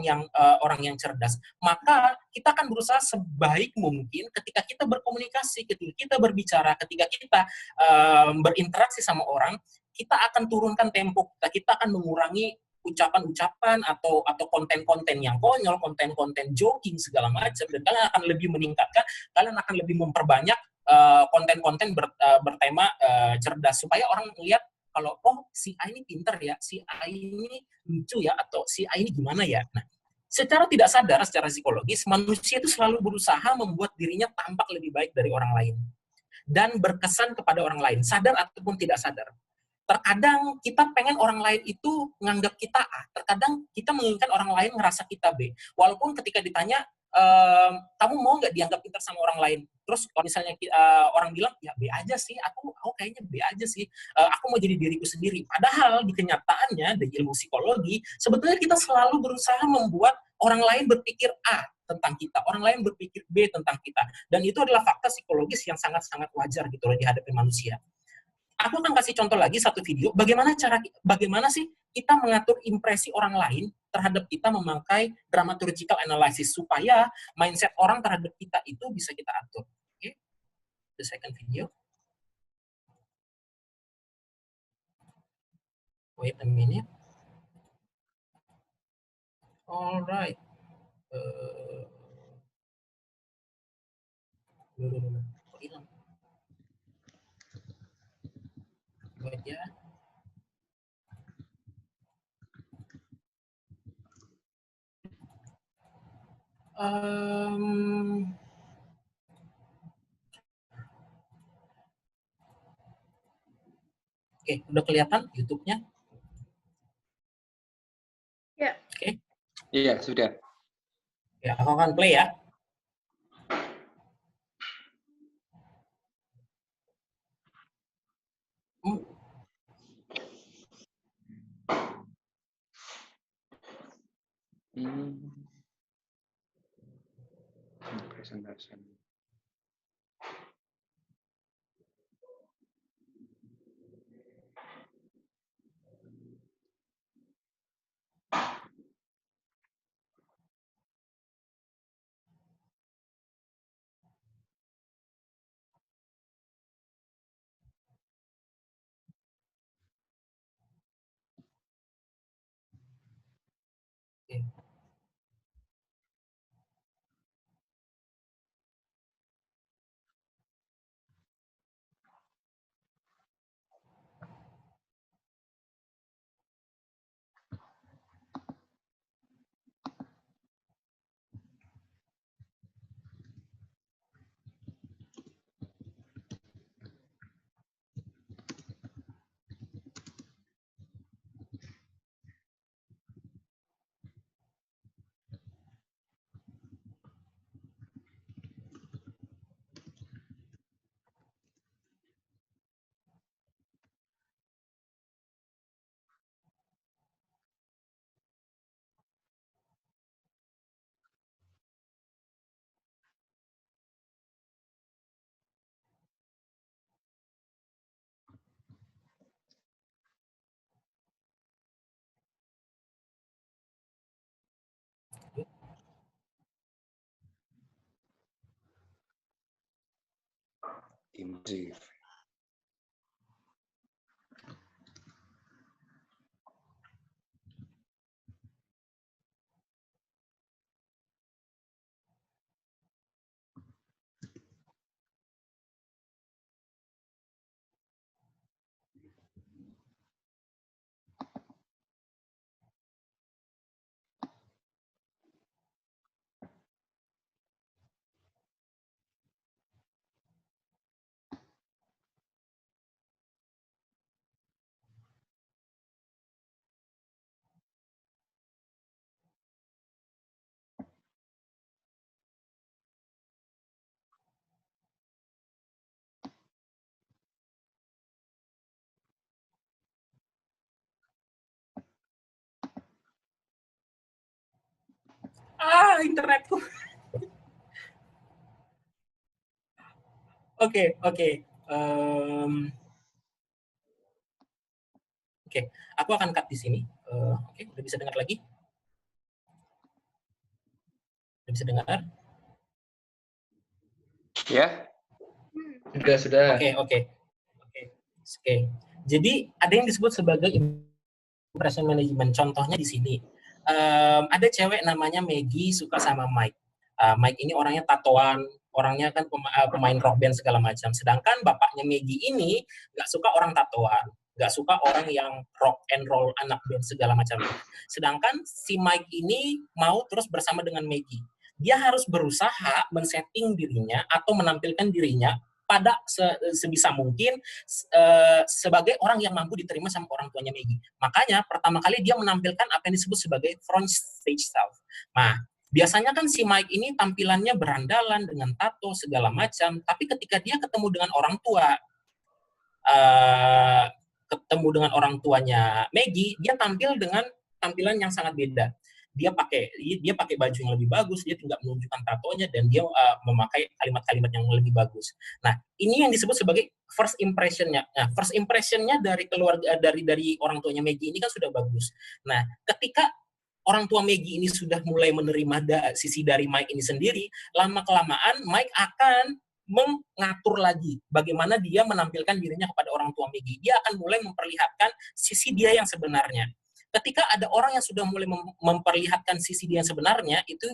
yang cerdas, maka kita akan berusaha sebaik mungkin ketika kita berkomunikasi, ketika kita berbicara, ketika kita berinteraksi sama orang, kita akan turunkan tempo kita akan mengurangi ucapan-ucapan atau konten-konten yang konyol, konten-konten joking segala macam, dan kalian akan lebih meningkatkan, kalian akan lebih memperbanyak konten-konten bertema cerdas, supaya orang melihat kalau si A ini pinter ya, si A ini lucu ya, atau si A ini gimana ya. Nah, secara tidak sadar, secara psikologis, manusia itu selalu berusaha membuat dirinya tampak lebih baik dari orang lain dan berkesan kepada orang lain, sadar ataupun tidak sadar. Terkadang kita pengen orang lain itu nganggap kita A, terkadang kita menginginkan orang lain ngerasa kita B. Walaupun ketika ditanya, kamu mau nggak dianggap pintar sama orang lain? Terus kalau misalnya orang bilang, ya B aja sih, aku kayaknya B aja sih, aku mau jadi diriku sendiri. Padahal di kenyataannya, di ilmu psikologi, sebetulnya kita selalu berusaha membuat orang lain berpikir A tentang kita, orang lain berpikir B tentang kita. Dan itu adalah fakta psikologis yang sangat-sangat wajar gitu loh dihadapi manusia. Aku akan kasih contoh lagi satu video, bagaimana sih kita mengatur impresi orang lain terhadap kita memakai dramaturgical analysis, supaya mindset orang terhadap kita itu bisa kita atur. Oke, the second video. Wait a minute. Alright. Hilang. Wait ya. Oke, udah kelihatan YouTube-nya? Ya. Oke. Iya, sudah. Ya, aku akan play ya. Presentasi. Imersif. Internetku. Oke. Oke, aku akan cut di sini. Oke, udah bisa dengar lagi? Udah bisa dengar? Ya. Sudah. Oke. Jadi ada yang disebut sebagai impression management. Contohnya di sini. Ada cewek namanya Maggie suka sama Mike. Mike ini orangnya tatoan, orangnya kan pemain rock band segala macam. Sedangkan bapaknya Maggie ini nggak suka orang tatoan, nggak suka orang yang rock and roll anak band segala macam. Sedangkan si Mike ini mau terus bersama dengan Maggie. Dia harus berusaha men-setting dirinya atau menampilkan dirinya pada sebisa mungkin sebagai orang yang mampu diterima sama orang tuanya Maggie. Makanya pertama kali dia menampilkan apa yang disebut sebagai front stage self. Nah, biasanya kan si Mike ini tampilannya berandalan dengan tato segala macam, tapi ketika dia ketemu dengan orang tuanya Maggie, dia tampil dengan tampilan yang sangat beda. Dia pakai baju yang lebih bagus, dia tidak menunjukkan tatonya, dan dia memakai kalimat-kalimat yang lebih bagus. Nah, ini yang disebut sebagai first impression-nya. Nah, first impression-nya dari keluarga dari orang tuanya Maggie ini kan sudah bagus. Nah, ketika orang tua Maggie ini sudah mulai menerima sisi dari Mike ini sendiri, lama-kelamaan Mike akan mengatur lagi bagaimana dia menampilkan dirinya kepada orang tua Maggie. Dia akan mulai memperlihatkan sisi dia yang sebenarnya. Ketika ada orang yang sudah mulai memperlihatkan sisi dia yang sebenarnya, itu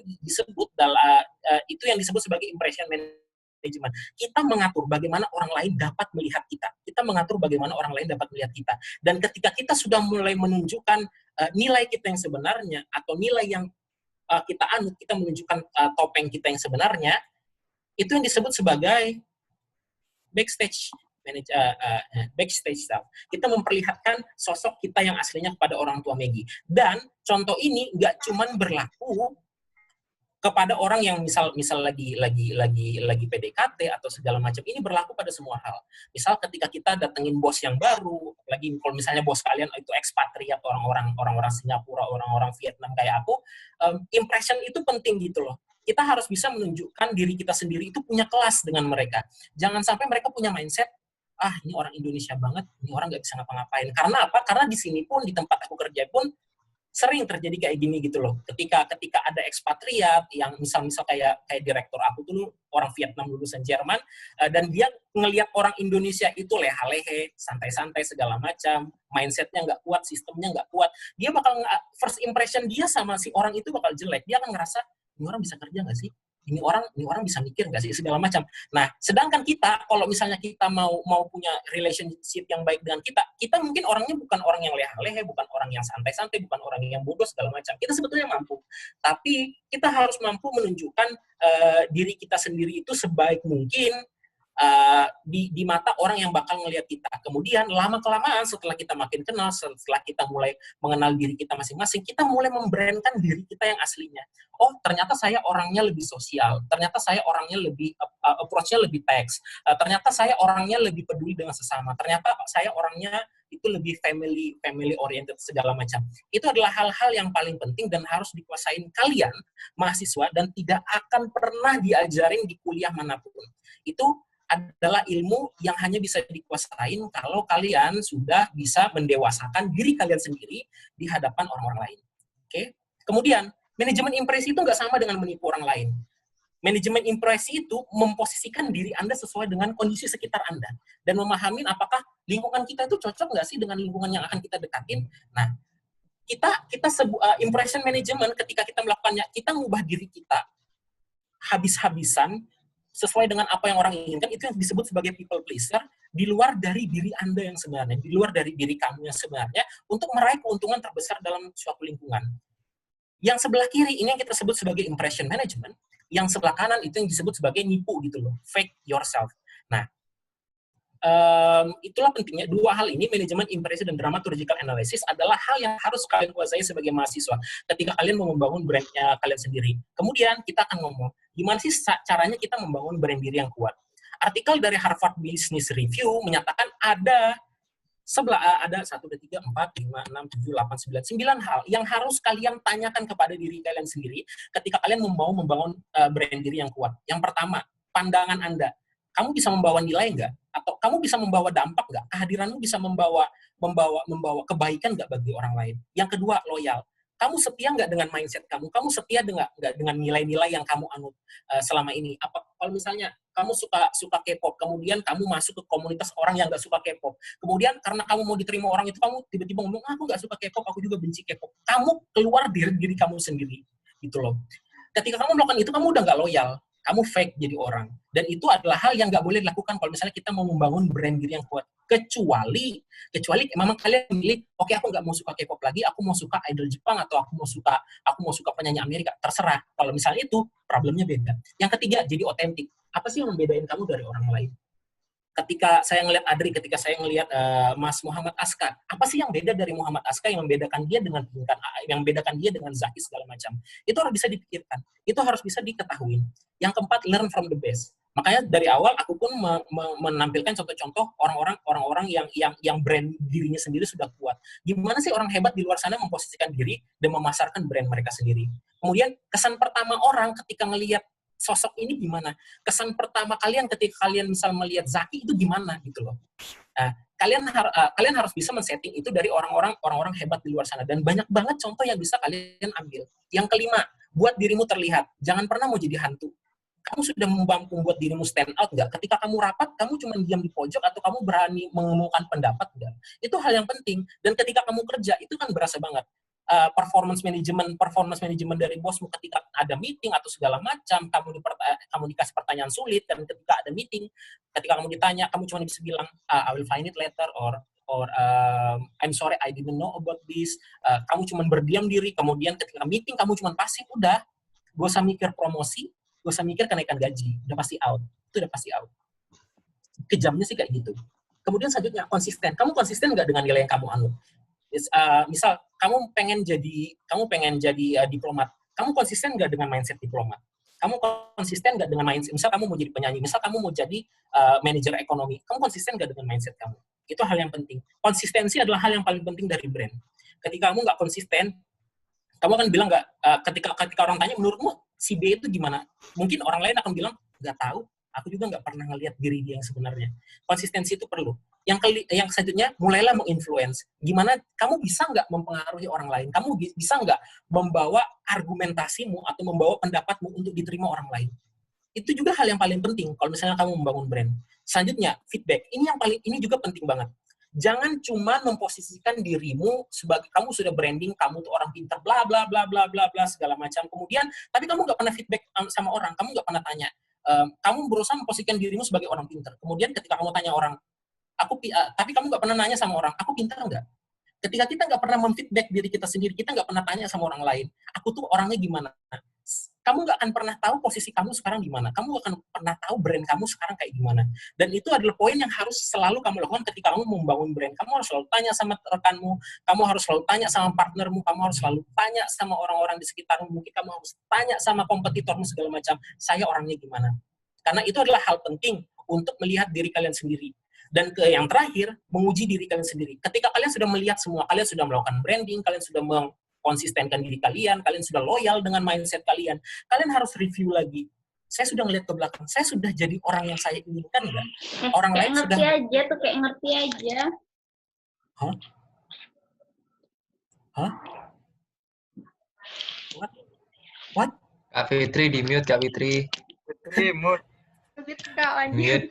yang disebut sebagai impression management. Kita mengatur bagaimana orang lain dapat melihat kita. Kita mengatur bagaimana orang lain dapat melihat kita. Dan ketika kita sudah mulai menunjukkan nilai kita yang sebenarnya, atau nilai yang kita anut, kita menunjukkan topeng kita yang sebenarnya, itu yang disebut sebagai backstage self. Kita memperlihatkan sosok kita yang aslinya kepada orang tua Maggie. Dan contoh ini nggak cuma berlaku kepada orang yang misal lagi PDKT atau segala macam, ini berlaku pada semua hal. Misal ketika kita datengin bos yang baru, lagi kalau misalnya bos kalian itu ekspatriat, orang-orang Singapura, orang-orang Vietnam kayak aku, impression itu penting gitu loh. Kita harus bisa menunjukkan diri kita sendiri itu punya kelas dengan mereka. Jangan sampai mereka punya mindset, ini orang Indonesia banget, ini orang nggak bisa ngapa-ngapain. Karena apa? Karena di sini pun, di tempat aku kerja pun, sering terjadi kayak gini gitu loh. Ketika ada ekspatriat yang misal kayak direktur aku dulu orang Vietnam lulusan Jerman, dan dia ngelihat orang Indonesia itu leha-lehe, santai-santai segala macam, mindsetnya nggak kuat, sistemnya nggak kuat, dia bakal first impression dia sama si orang itu bakal jelek. Dia akan ngerasa, ini orang bisa kerja nggak sih? Ini orang bisa mikir nggak sih, segala macam. Nah, sedangkan kita kalau misalnya kita mau punya relationship yang baik dengan kita mungkin orangnya bukan orang yang leha-lehe, bukan orang yang santai-santai, bukan orang yang bodoh segala macam. Kita sebetulnya mampu, tapi kita harus mampu menunjukkan diri kita sendiri itu sebaik mungkin di mata orang yang bakal ngelihat kita. Kemudian lama-kelamaan setelah kita makin kenal, setelah kita mulai mengenal diri kita masing-masing, kita mulai membrandkan diri kita yang aslinya. Oh, ternyata saya orangnya lebih sosial, ternyata saya orangnya lebih approach-nya lebih teks, ternyata saya orangnya lebih peduli dengan sesama, ternyata saya orangnya itu lebih family oriented segala macam. Itu adalah hal-hal yang paling penting dan harus dikuasain kalian mahasiswa dan tidak akan pernah diajarin di kuliah manapun. Itu adalah ilmu yang hanya bisa dikuasain kalau kalian sudah bisa mendewasakan diri kalian sendiri di hadapan orang-orang lain. Oke? Kemudian, manajemen impresi itu nggak sama dengan menipu orang lain. Manajemen impresi itu memposisikan diri Anda sesuai dengan kondisi sekitar Anda dan memahami apakah lingkungan kita itu cocok nggak sih dengan lingkungan yang akan kita dekatin. Nah, impression management ketika kita melakukannya, kita mengubah diri kita habis-habisan sesuai dengan apa yang orang inginkan, itu yang disebut sebagai people pleaser, di luar dari diri Anda yang sebenarnya, di luar dari diri kamu yang sebenarnya, untuk meraih keuntungan terbesar dalam suatu lingkungan. Yang sebelah kiri, ini yang kita sebut sebagai impression management, yang sebelah kanan itu yang disebut sebagai nipu gitu loh, fake yourself. Nah, itulah pentingnya dua hal ini, manajemen impresi dan dramaturgical analysis adalah hal yang harus kalian kuasai sebagai mahasiswa ketika kalian mau membangun brandnya kalian sendiri. Kemudian kita akan ngomong gimana sih caranya kita membangun brand diri yang kuat. Artikel dari Harvard Business Review menyatakan ada 1, 2, 3, 4, 5, 6, 7, 8, 9 hal yang harus kalian tanyakan kepada diri kalian sendiri ketika kalian mau membangun brand diri yang kuat. Yang pertama, pandangan Anda. Kamu bisa membawa nilai nggak? Atau kamu bisa membawa dampak nggak? Kehadiranmu bisa membawa kebaikan nggak bagi orang lain? Yang kedua, loyal. Kamu setia nggak dengan mindset kamu? Kamu setia nggak dengan nilai-nilai yang kamu anut selama ini? Apa kalau misalnya kamu suka K-pop, kemudian kamu masuk ke komunitas orang yang nggak suka K-pop, kemudian karena kamu mau diterima orang itu, kamu tiba-tiba ngomong, aku nggak suka K-pop, aku juga benci K-pop. Kamu keluar diri kamu sendiri, gitu loh. Ketika kamu melakukan itu, kamu udah nggak loyal. Kamu fake jadi orang. Dan itu adalah hal yang nggak boleh dilakukan kalau misalnya kita mau membangun brand diri yang kuat. Kecuali memang kalian memilih, oke, aku nggak mau suka K-pop lagi, aku mau suka idol Jepang, atau aku mau suka penyanyi Amerika. Terserah. Kalau misalnya itu, problemnya beda. Yang ketiga, jadi otentik. Apa sih yang membedain kamu dari orang lain? Ketika saya ngelihat Adri, ketika saya ngelihat Mas Muhammad Aska, apa sih yang beda dari Muhammad Aska yang membedakan dia dengan Zaki segala macam? Itu harus bisa dipikirkan, itu harus bisa diketahui. Yang keempat, learn from the best. Makanya dari awal aku pun menampilkan contoh-contoh orang-orang yang brand dirinya sendiri sudah kuat. Gimana sih orang hebat di luar sana memposisikan diri dan memasarkan brand mereka sendiri? Kemudian kesan pertama orang ketika ngelihat sosok ini gimana? Kesan pertama kalian ketika kalian misal melihat Zaki itu gimana gitu loh. Kalian harus bisa men-setting itu dari orang-orang hebat di luar sana, dan banyak banget contoh yang bisa kalian ambil. Yang kelima, buat dirimu terlihat. Jangan pernah mau jadi hantu. Kamu sudah mampu membuat dirimu stand out nggak? Ketika kamu rapat, kamu cuma diam di pojok atau kamu berani mengumumkan pendapat nggak? Itu hal yang penting. Dan ketika kamu kerja, itu kan berasa banget. Performance management dari bosmu ketika ada meeting atau segala macam, kamu dikasih pertanyaan sulit, dan ketika ada meeting, ketika kamu ditanya, kamu cuma bisa bilang, I will find it later, or I'm sorry, I didn't know about this. Kamu cuma berdiam diri, kemudian ketika meeting, kamu cuma pasif, udah. Gak usah mikir promosi, gak usah mikir kenaikan gaji, udah pasti out. Itu udah pasti out. Kejamnya sih kayak gitu. Kemudian selanjutnya, konsisten. Kamu konsisten nggak dengan nilai yang kamu anut? Misal kamu pengen jadi diplomat, Kamu konsisten nggak dengan mindset diplomat? Kamu konsisten nggak dengan mindset, misal kamu mau jadi penyanyi, misal kamu mau jadi manajer ekonomi, kamu konsisten nggak dengan mindset kamu? Itu hal yang penting. Konsistensi adalah hal yang paling penting dari brand. Ketika kamu nggak konsisten, kamu akan bilang nggak, ketika orang tanya, menurutmu si B itu gimana? Mungkin orang lain akan bilang, nggak tahu, aku juga nggak pernah ngelihat diri dia yang sebenarnya. Konsistensi itu perlu. Yang selanjutnya, mulailah menginfluence. Gimana kamu bisa nggak mempengaruhi orang lain? Kamu bisa nggak membawa argumentasimu atau membawa pendapatmu untuk diterima orang lain? Itu juga hal yang paling penting kalau misalnya kamu membangun brand. Selanjutnya, feedback. Ini juga penting banget. Jangan cuma memposisikan dirimu sebagai kamu sudah branding, kamu tuh orang pintar, bla bla bla bla bla bla segala macam. Kemudian, tapi kamu nggak pernah feedback sama orang, kamu nggak pernah tanya. Kamu berusaha memposisikan dirimu sebagai orang pintar. Kemudian ketika kamu tanya orang, tapi kamu nggak pernah nanya sama orang, aku pintar nggak? Ketika kita nggak pernah memfeedback diri kita sendiri, kita nggak pernah tanya sama orang lain, aku tuh orangnya gimana? Kamu nggak akan pernah tahu posisi kamu sekarang di mana. Kamu nggak akan pernah tahu brand kamu sekarang kayak gimana. Dan itu adalah poin yang harus selalu kamu lakukan ketika kamu membangun brand. Kamu harus selalu tanya sama rekanmu, kamu harus selalu tanya sama partnermu, kamu harus selalu tanya sama orang-orang di sekitarmu, mungkin kamu harus tanya sama kompetitormu segala macam, saya orangnya gimana. Karena itu adalah hal penting untuk melihat diri kalian sendiri. Dan yang terakhir, menguji diri kalian sendiri. Ketika kalian sudah melihat semua, kalian sudah melakukan branding, kalian sudah mengkonsistenkan diri kalian sudah loyal dengan mindset kalian harus review lagi. Saya sudah melihat ke belakang, saya sudah jadi orang yang saya inginkan nggak? Orang lain sudah... Kayak ngerti aja. Hah? What? Kak Fitri, di-mute, Kak Fitri. Mute. Kak, lanjut.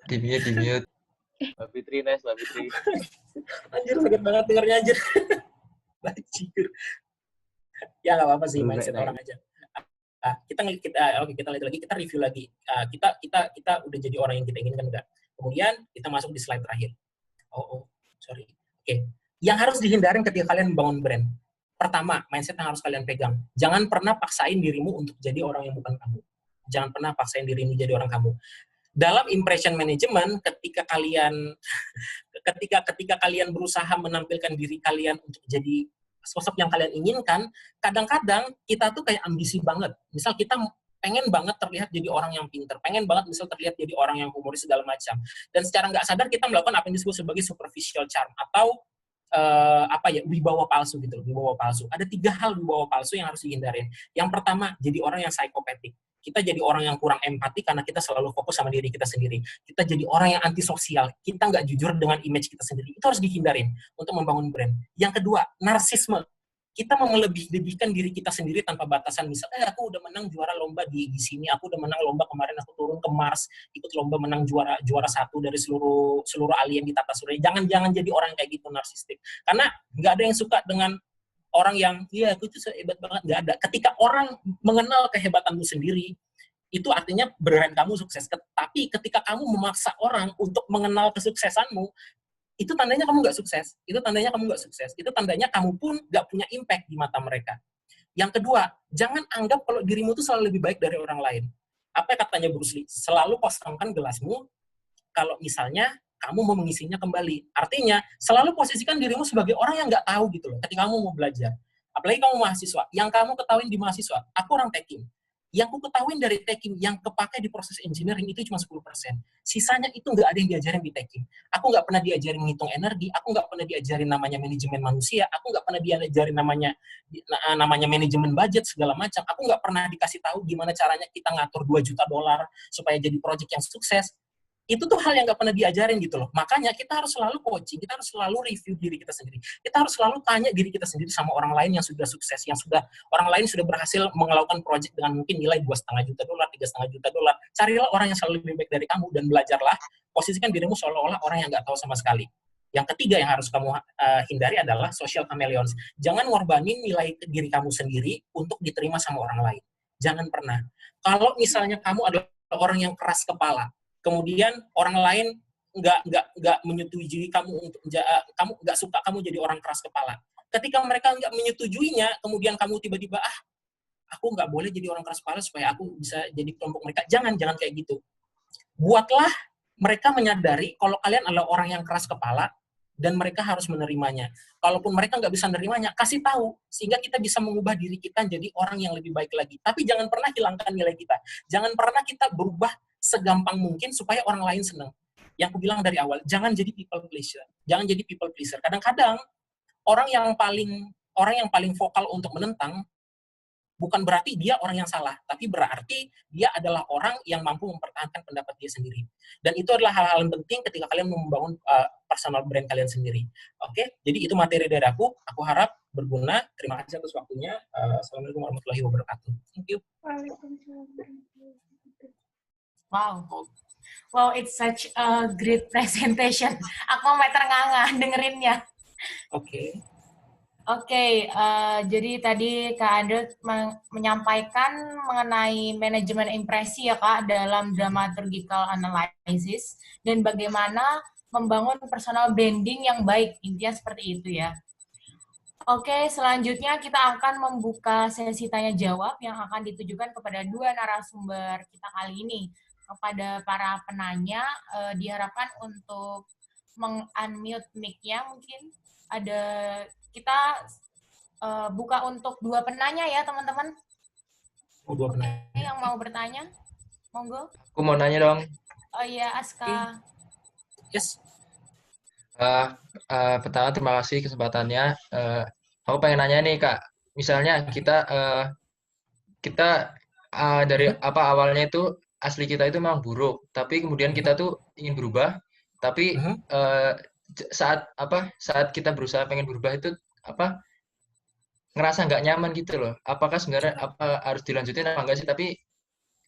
Di-mute. Mbak Fitri, Mbak Fitri. Anjir, sakit banget dengarnya, anjir. Anjir. Ya, nggak apa-apa sih, mindset orang aja. Kita lanjut lagi, kita review lagi. Kita udah jadi orang yang kita inginkan nggak? Kemudian, kita masuk di slide terakhir. Sorry. Oke. Yang harus dihindarin ketika kalian membangun brand. Pertama, mindset yang harus kalian pegang. Jangan pernah paksain dirimu untuk jadi orang yang bukan kamu. Jangan pernah paksain dirimu jadi orang kamu. Dalam impression management, ketika kalian berusaha menampilkan diri kalian untuk jadi sosok yang kalian inginkan, kadang-kadang kita tuh kayak ambisi banget. Misal kita pengen banget terlihat jadi orang yang pintar, pengen banget misal terlihat jadi orang yang humoris segala macam. Dan secara nggak sadar kita melakukan apa yang disebut sebagai superficial charm atau wibawa palsu gitu loh, wibawa palsu. Ada 3 hal wibawa palsu yang harus dihindarin. Yang pertama, jadi orang yang psikopatik. Kita jadi orang yang kurang empati karena kita selalu fokus sama diri kita sendiri. Kita jadi orang yang antisosial. Kita nggak jujur dengan image kita sendiri. Itu harus dihindarin untuk membangun brand. Yang kedua, narsisme. Kita melebih-lebihkan diri kita sendiri tanpa batasan. Misalnya, aku udah menang juara lomba di sini. Aku udah menang lomba kemarin. Aku turun ke Mars, ikut lomba menang juara 1 dari seluruh alien di tata surya. Jangan jadi orang kayak gitu narsistik. Karena nggak ada yang suka dengan orang yang, iya aku itu hebat banget, nggak ada. Ketika orang mengenal kehebatanmu sendiri, itu artinya brand kamu sukses. Tapi ketika kamu memaksa orang untuk mengenal kesuksesanmu, itu tandanya kamu nggak sukses. Itu tandanya kamu nggak sukses. Itu tandanya kamu pun nggak punya impact di mata mereka. Yang kedua, jangan anggap kalau dirimu itu selalu lebih baik dari orang lain. Apa katanya Bruce Lee? Selalu kosongkan gelasmu kalau misalnya kamu mau mengisinya kembali. Artinya, selalu posisikan dirimu sebagai orang yang nggak tahu gitu loh, ketika kamu mau belajar. Apalagi kamu mahasiswa. Yang kamu ketahuin di mahasiswa, aku orang tekim. Yang aku ketahuin dari tekim, yang kepakai di proses engineering itu cuma 10%. Sisanya itu nggak ada yang diajarin di tekim. Aku nggak pernah diajarin menghitung energi, aku nggak pernah diajarin namanya manajemen manusia, aku nggak pernah diajarin namanya manajemen budget, segala macam. Aku nggak pernah dikasih tahu gimana caranya kita ngatur $2 juta supaya jadi project yang sukses. Itu tuh hal yang nggak pernah diajarin gitu loh. Makanya kita harus selalu coaching, kita harus selalu review diri kita sendiri. Kita harus selalu tanya diri kita sendiri sama orang lain yang sudah sukses, orang lain sudah berhasil melakukan project dengan mungkin nilai $2,5 juta, $3,5 juta. Carilah orang yang selalu lebih baik dari kamu dan belajarlah. Posisikan dirimu seolah-olah orang yang nggak tahu sama sekali. Yang ketiga yang harus kamu hindari adalah social chameleons. Jangan ngorbanin nilai diri kamu sendiri untuk diterima sama orang lain. Jangan pernah. Kalau misalnya kamu adalah orang yang keras kepala, kemudian orang lain nggak menyetujui kamu untuk kamu nggak suka kamu jadi orang keras kepala. Ketika mereka nggak menyetujuinya, kemudian kamu tiba-tiba aku nggak boleh jadi orang keras kepala supaya aku bisa jadi kelompok mereka. Jangan kayak gitu. Buatlah mereka menyadari kalau kalian adalah orang yang keras kepala, dan mereka harus menerimanya. Kalaupun mereka nggak bisa menerimanya, kasih tahu sehingga kita bisa mengubah diri kita jadi orang yang lebih baik lagi. Tapi jangan pernah hilangkan nilai kita. Jangan pernah kita berubah segampang mungkin supaya orang lain senang. Yang aku bilang dari awal, jangan jadi people pleaser. Jangan jadi people pleaser. Kadang-kadang orang yang paling vokal untuk menentang bukan berarti dia orang yang salah, tapi berarti dia adalah orang yang mampu mempertahankan pendapat dia sendiri. Dan itu adalah hal-hal yang penting ketika kalian membangun personal brand kalian sendiri. Oke, jadi itu materi dari aku. Aku harap berguna. Terima kasih atas waktunya. Assalamualaikum warahmatullahi wabarakatuh. Thank you. Wow. Wow, it's such a great presentation. Aku sampai ternganga dengerinnya. Oke. Oke, jadi tadi Kak Andre menyampaikan mengenai manajemen impresi ya Kak dalam dramaturgical analysis dan bagaimana membangun personal branding yang baik, intinya seperti itu ya. Oke, selanjutnya kita akan membuka sesi tanya jawab yang akan ditujukan kepada dua narasumber kita kali ini. Kepada para penanya diharapkan untuk meng-unmute mic-nya mungkin ada. Kita buka untuk dua penanya ya, teman-teman. Dua penanya. Oke, yang mau bertanya, monggo. Aku mau nanya dong. Oh iya, Aska. Yes. Pertama, terima kasih kesempatannya. Aku pengen nanya nih, Kak. Misalnya kita dari awalnya itu asli kita itu memang buruk, tapi kemudian kita tuh ingin berubah, tapi saat kita berusaha pengen berubah itu ngerasa nggak nyaman gitu loh. Apakah sebenarnya harus dilanjutin apa enggak sih? Tapi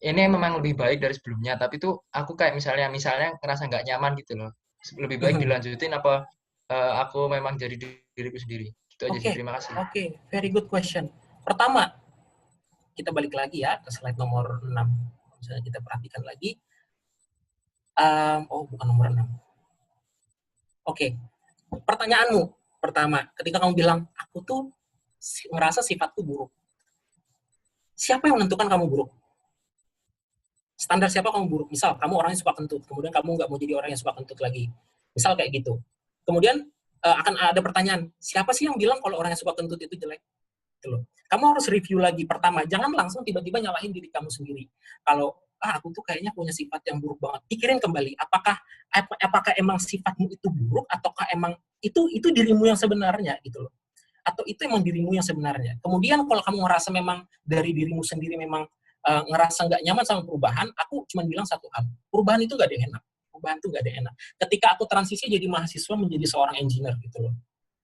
ini memang lebih baik dari sebelumnya. Tapi tuh aku kayak misalnya ngerasa nggak nyaman gitu loh. Lebih baik dilanjutin apa aku memang jadi diriku sendiri. Gitu aja sih. Terima kasih. Oke, very good question. Pertama, kita balik lagi ya ke slide nomor 6. Misalnya kita perhatikan lagi. Bukan nomor 6. Oke, pertanyaanmu pertama, ketika kamu bilang, aku tuh ngerasa sifatku buruk. Siapa yang menentukan kamu buruk? Standar siapa kamu buruk? Misal, kamu orangnya suka kentut, kemudian kamu nggak mau jadi orang yang suka kentut lagi. Misal kayak gitu. Kemudian akan ada pertanyaan, siapa sih yang bilang kalau orang yang suka kentut itu jelek? Gitu loh. Kamu harus review lagi pertama, jangan langsung tiba-tiba nyalahin diri kamu sendiri. Kalau aku tuh kayaknya punya sifat yang buruk banget. Pikirin kembali, apakah emang sifatmu itu buruk ataukah emang itu dirimu yang sebenarnya gitu loh. Atau itu emang dirimu yang sebenarnya. Kemudian kalau kamu ngerasa memang dari dirimu sendiri memang ngerasa nggak nyaman sama perubahan, aku cuma bilang satu hal, perubahan itu nggak ada enak. Perubahan itu nggak ada enak. Ketika aku transisi jadi mahasiswa menjadi seorang engineer gitu loh,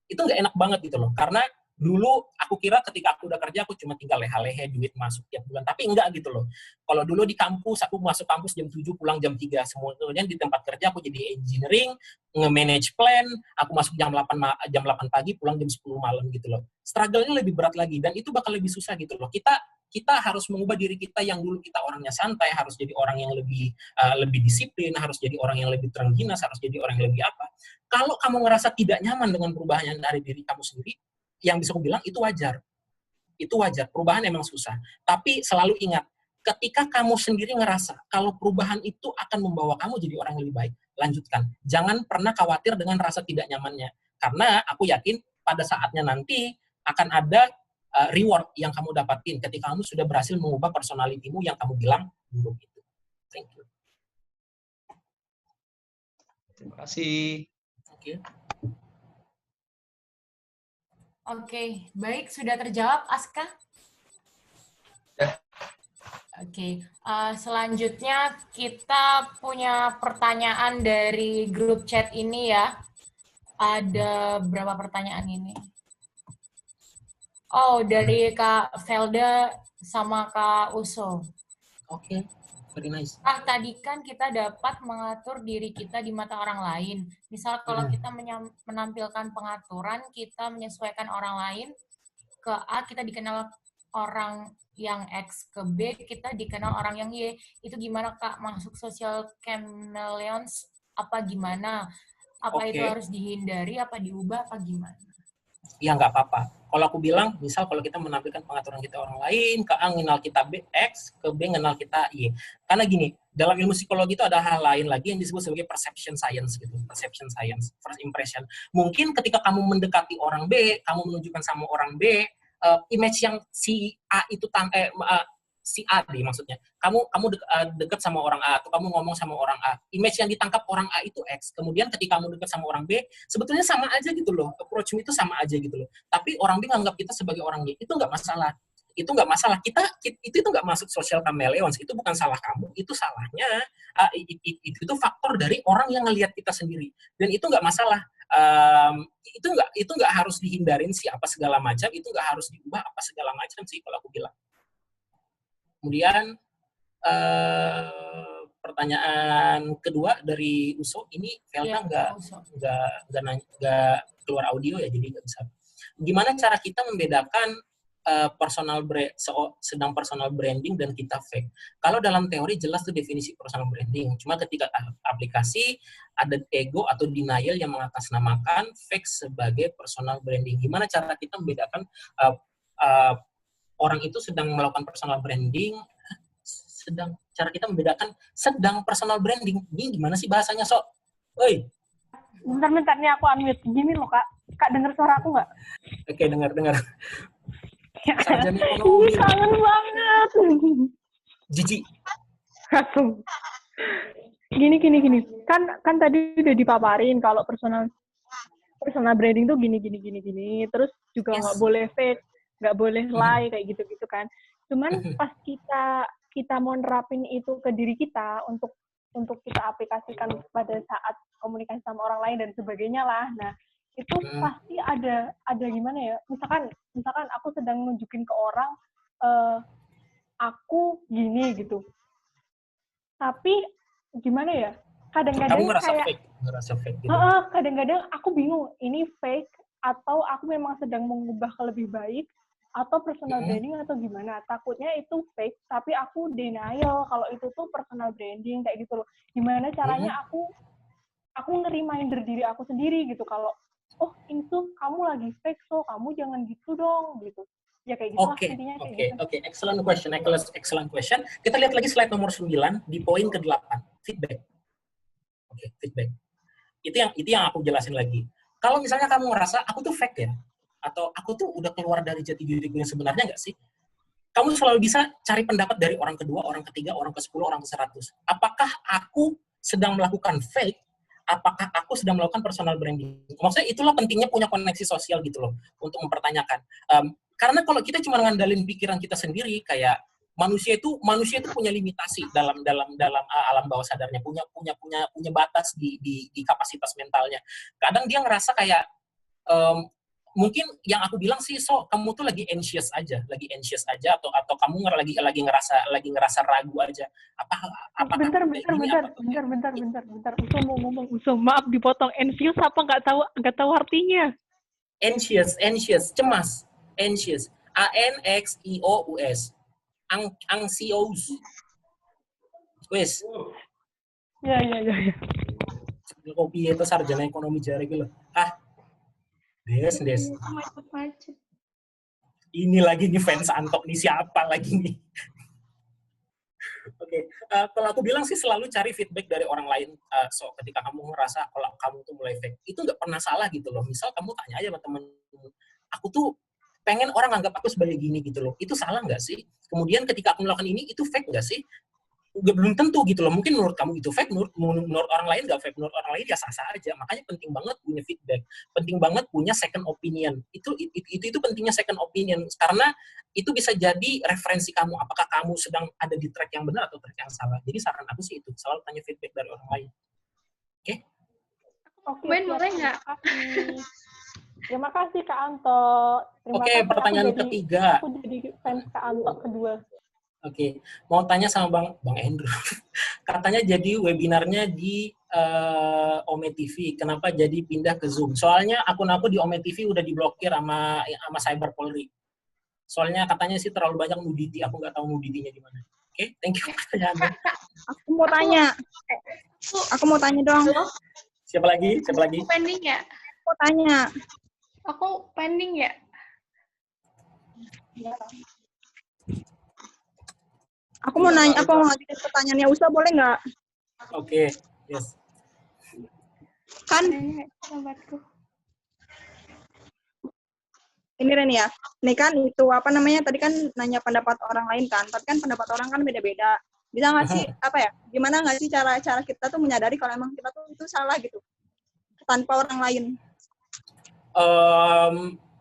itu nggak enak banget gitu loh. Karena dulu aku kira ketika aku udah kerja aku cuma tinggal leha-lehe duit masuk tiap bulan, tapi enggak gitu loh. Kalau dulu di kampus aku masuk kampus jam 7 pulang jam 3 semua. Kemudian di tempat kerja aku jadi engineering, nge-manage plan, aku masuk jam 8 pagi pulang jam 10 malam gitu loh. Struggle-nya lebih berat lagi dan itu bakal lebih susah gitu loh. Kita harus mengubah diri kita yang dulu kita orangnya santai, harus jadi orang yang lebih disiplin, harus jadi orang yang lebih terengginas, harus jadi orang yang lebih apa. Kalau kamu ngerasa tidak nyaman dengan perubahan yang dari diri kamu sendiri, yang bisa aku bilang itu wajar. Itu wajar, perubahan emang susah. Tapi selalu ingat, ketika kamu sendiri ngerasa kalau perubahan itu akan membawa kamu jadi orang yang lebih baik, lanjutkan. Jangan pernah khawatir dengan rasa tidak nyamannya. Karena aku yakin pada saatnya nanti akan ada reward yang kamu dapatin ketika kamu sudah berhasil mengubah personalitimu yang kamu bilang buruk itu. Thank you. Terima kasih. Thank you. Oke, baik. Sudah terjawab, Aska? Ya. Oke, selanjutnya kita punya pertanyaan dari grup chat ini ya. Ada berapa pertanyaan ini? Oh, dari Kak Velda sama Kak Uso. Oke, very nice. Tadi kan kita dapat mengatur diri kita di mata orang lain. Misal kalau kita menampilkan pengaturan, kita menyesuaikan orang lain. Ke A, kita dikenal orang yang X. Ke B, kita dikenal orang yang Y. Itu gimana, Kak? Masuk social chameleons apa gimana? Apa itu harus dihindari, apa diubah, apa gimana? Ya, nggak apa-apa. Kalau aku bilang, misal kalau kita menampilkan pengaturan kita orang lain, ke A ngenal kita B, X, ke B ngenal kita Y. Karena gini, dalam ilmu psikologi itu ada hal lain lagi yang disebut sebagai perception science gitu. Perception science, first impression. Mungkin ketika kamu mendekati orang B, kamu menunjukkan sama orang B, image yang si A itu si A deh maksudnya. Kamu dekat sama orang A atau kamu ngomong sama orang A. Image yang ditangkap orang A itu X. Kemudian ketika kamu dekat sama orang B, sebetulnya sama aja gitu loh. Approach itu sama aja gitu loh. Tapi orang B nganggap kita sebagai orang Y. Itu nggak masalah. Itu nggak masalah. Itu nggak masuk social chameleons. Itu bukan salah kamu. Itu salahnya. Itu faktor dari orang yang ngelihat kita sendiri. Dan itu nggak masalah. Itu nggak harus dihindarin sih apa segala macam. Itu nggak harus diubah apa segala macam sih kalau aku bilang. Kemudian pertanyaan kedua dari Uso, ini Velta nggak keluar audio ya, jadi nggak bisa. Gimana cara kita membedakan sedang personal branding dan kita fake? Kalau dalam teori jelas tuh definisi personal branding. Cuma ketika aplikasi ada ego atau denial yang mengatasnamakan fake sebagai personal branding. Gimana cara kita membedakan orang itu sedang melakukan personal branding, cara kita membedakan sedang personal branding. Ini gimana sih bahasanya, Sok? Oi. Bentar nih aku unmute. Gini loh, Kak. Kak dengar suara aku nggak? Oke, dengar. Ini kangen banget. Jijik. Gini. Kan tadi udah dipaparin kalau personal branding tuh gini. Terus juga nggak boleh fake, nggak boleh lie kayak gitu kan. Cuman pas kita mau nerapin itu ke diri kita untuk kita aplikasikan pada saat komunikasi sama orang lain dan sebagainya lah. Nah, itu pasti ada gimana ya? Misalkan aku sedang nunjukin ke orang aku gini gitu. Tapi gimana ya? Kadang-kadang kamu ngerasa fake gitu. Kadang-kadang aku bingung ini fake atau aku memang sedang mengubah ke lebih baik atau personal branding atau gimana. Takutnya itu fake tapi aku denial kalau itu tuh personal branding kayak gitu loh. Gimana caranya aku nge-reminder diri aku sendiri gitu kalau ini tuh kamu lagi fake, so kamu jangan gitu dong gitu. Ya kayak gitu intinya kayak gitu. Oke. Excellent question. Kita lihat lagi slide nomor 9 di poin ke-8, feedback. Feedback. Itu yang aku jelasin lagi. Kalau misalnya kamu ngerasa aku tuh fake ya, atau aku tuh udah keluar dari jati diriku yang sebenarnya nggak sih? Kamu selalu bisa cari pendapat dari orang kedua, orang ketiga, orang ke-10, orang ke-100. Apakah aku sedang melakukan fake? Apakah aku sedang melakukan personal branding? Maksudnya itulah pentingnya punya koneksi sosial gitu loh, untuk mempertanyakan. Karena kalau kita cuma ngandalin pikiran kita sendiri, kayak manusia itu punya limitasi dalam alam bawah sadarnya, punya batas di kapasitas mentalnya. Kadang dia ngerasa kayak mungkin yang aku bilang sih, kamu tuh lagi anxious aja atau kamu lagi ngerasa ragu aja. Bentar. Usum, maaf dipotong. Anxious apa nggak tahu artinya? Anxious, cemas. Anxious. ANXIOUS. Anxious. Wes. Ya. Kopi itu sarjana ekonomi jari gitu. Des. Ini lagi nih fans Antok nih, siapa lagi nih? Oke. Kalau aku bilang sih selalu cari feedback dari orang lain. Ketika kamu ngerasa kalau kamu tuh mulai fake, itu nggak pernah salah gitu loh. Misal kamu tanya aja sama temen, aku tuh pengen orang anggap aku sebagai gini gitu loh. Itu salah nggak sih? Kemudian ketika aku melakukan ini, itu fake nggak sih? Belum tentu gitu loh. Mungkin menurut kamu itu fake, menurut orang lain nggak fake, menurut orang lain ya sah-sah aja. Makanya penting banget punya feedback, penting banget punya second opinion. Itu pentingnya second opinion, karena itu bisa jadi referensi kamu. Apakah kamu sedang ada di track yang benar atau track yang salah. Jadi saran aku sih itu, selalu tanya feedback dari orang lain. Oke? Boleh nggak? Terima kasih Kak Anto. Pertanyaan ketiga. Aku jadi fans Kak Anto kedua. Oke, mau tanya sama Bang Andrew. Katanya jadi webinarnya di Ome TV. Kenapa jadi pindah ke Zoom? Soalnya akun aku di Ome TV udah diblokir sama Cyber Polri. Soalnya katanya sih terlalu banyak nudity. Aku nggak tahu nudity-nya di mana. Oke, thank you pertanyaannya. Aku mau tanya dong. Siapa lagi? Pending ya? Aku tanya. Aku pending ya? Ya. Aku mau nanya, aku mau ngajuin pertanyaannya Usa, boleh nggak? Oke, yes. Kan ini Ren ya. Ini kan itu apa namanya? Tadi kan nanya pendapat orang lain kan. Tapi kan pendapat orang kan beda-beda. Bisa nggak sih apa ya? Gimana nggak sih cara kita tuh menyadari kalau emang kita tuh itu salah gitu tanpa orang lain?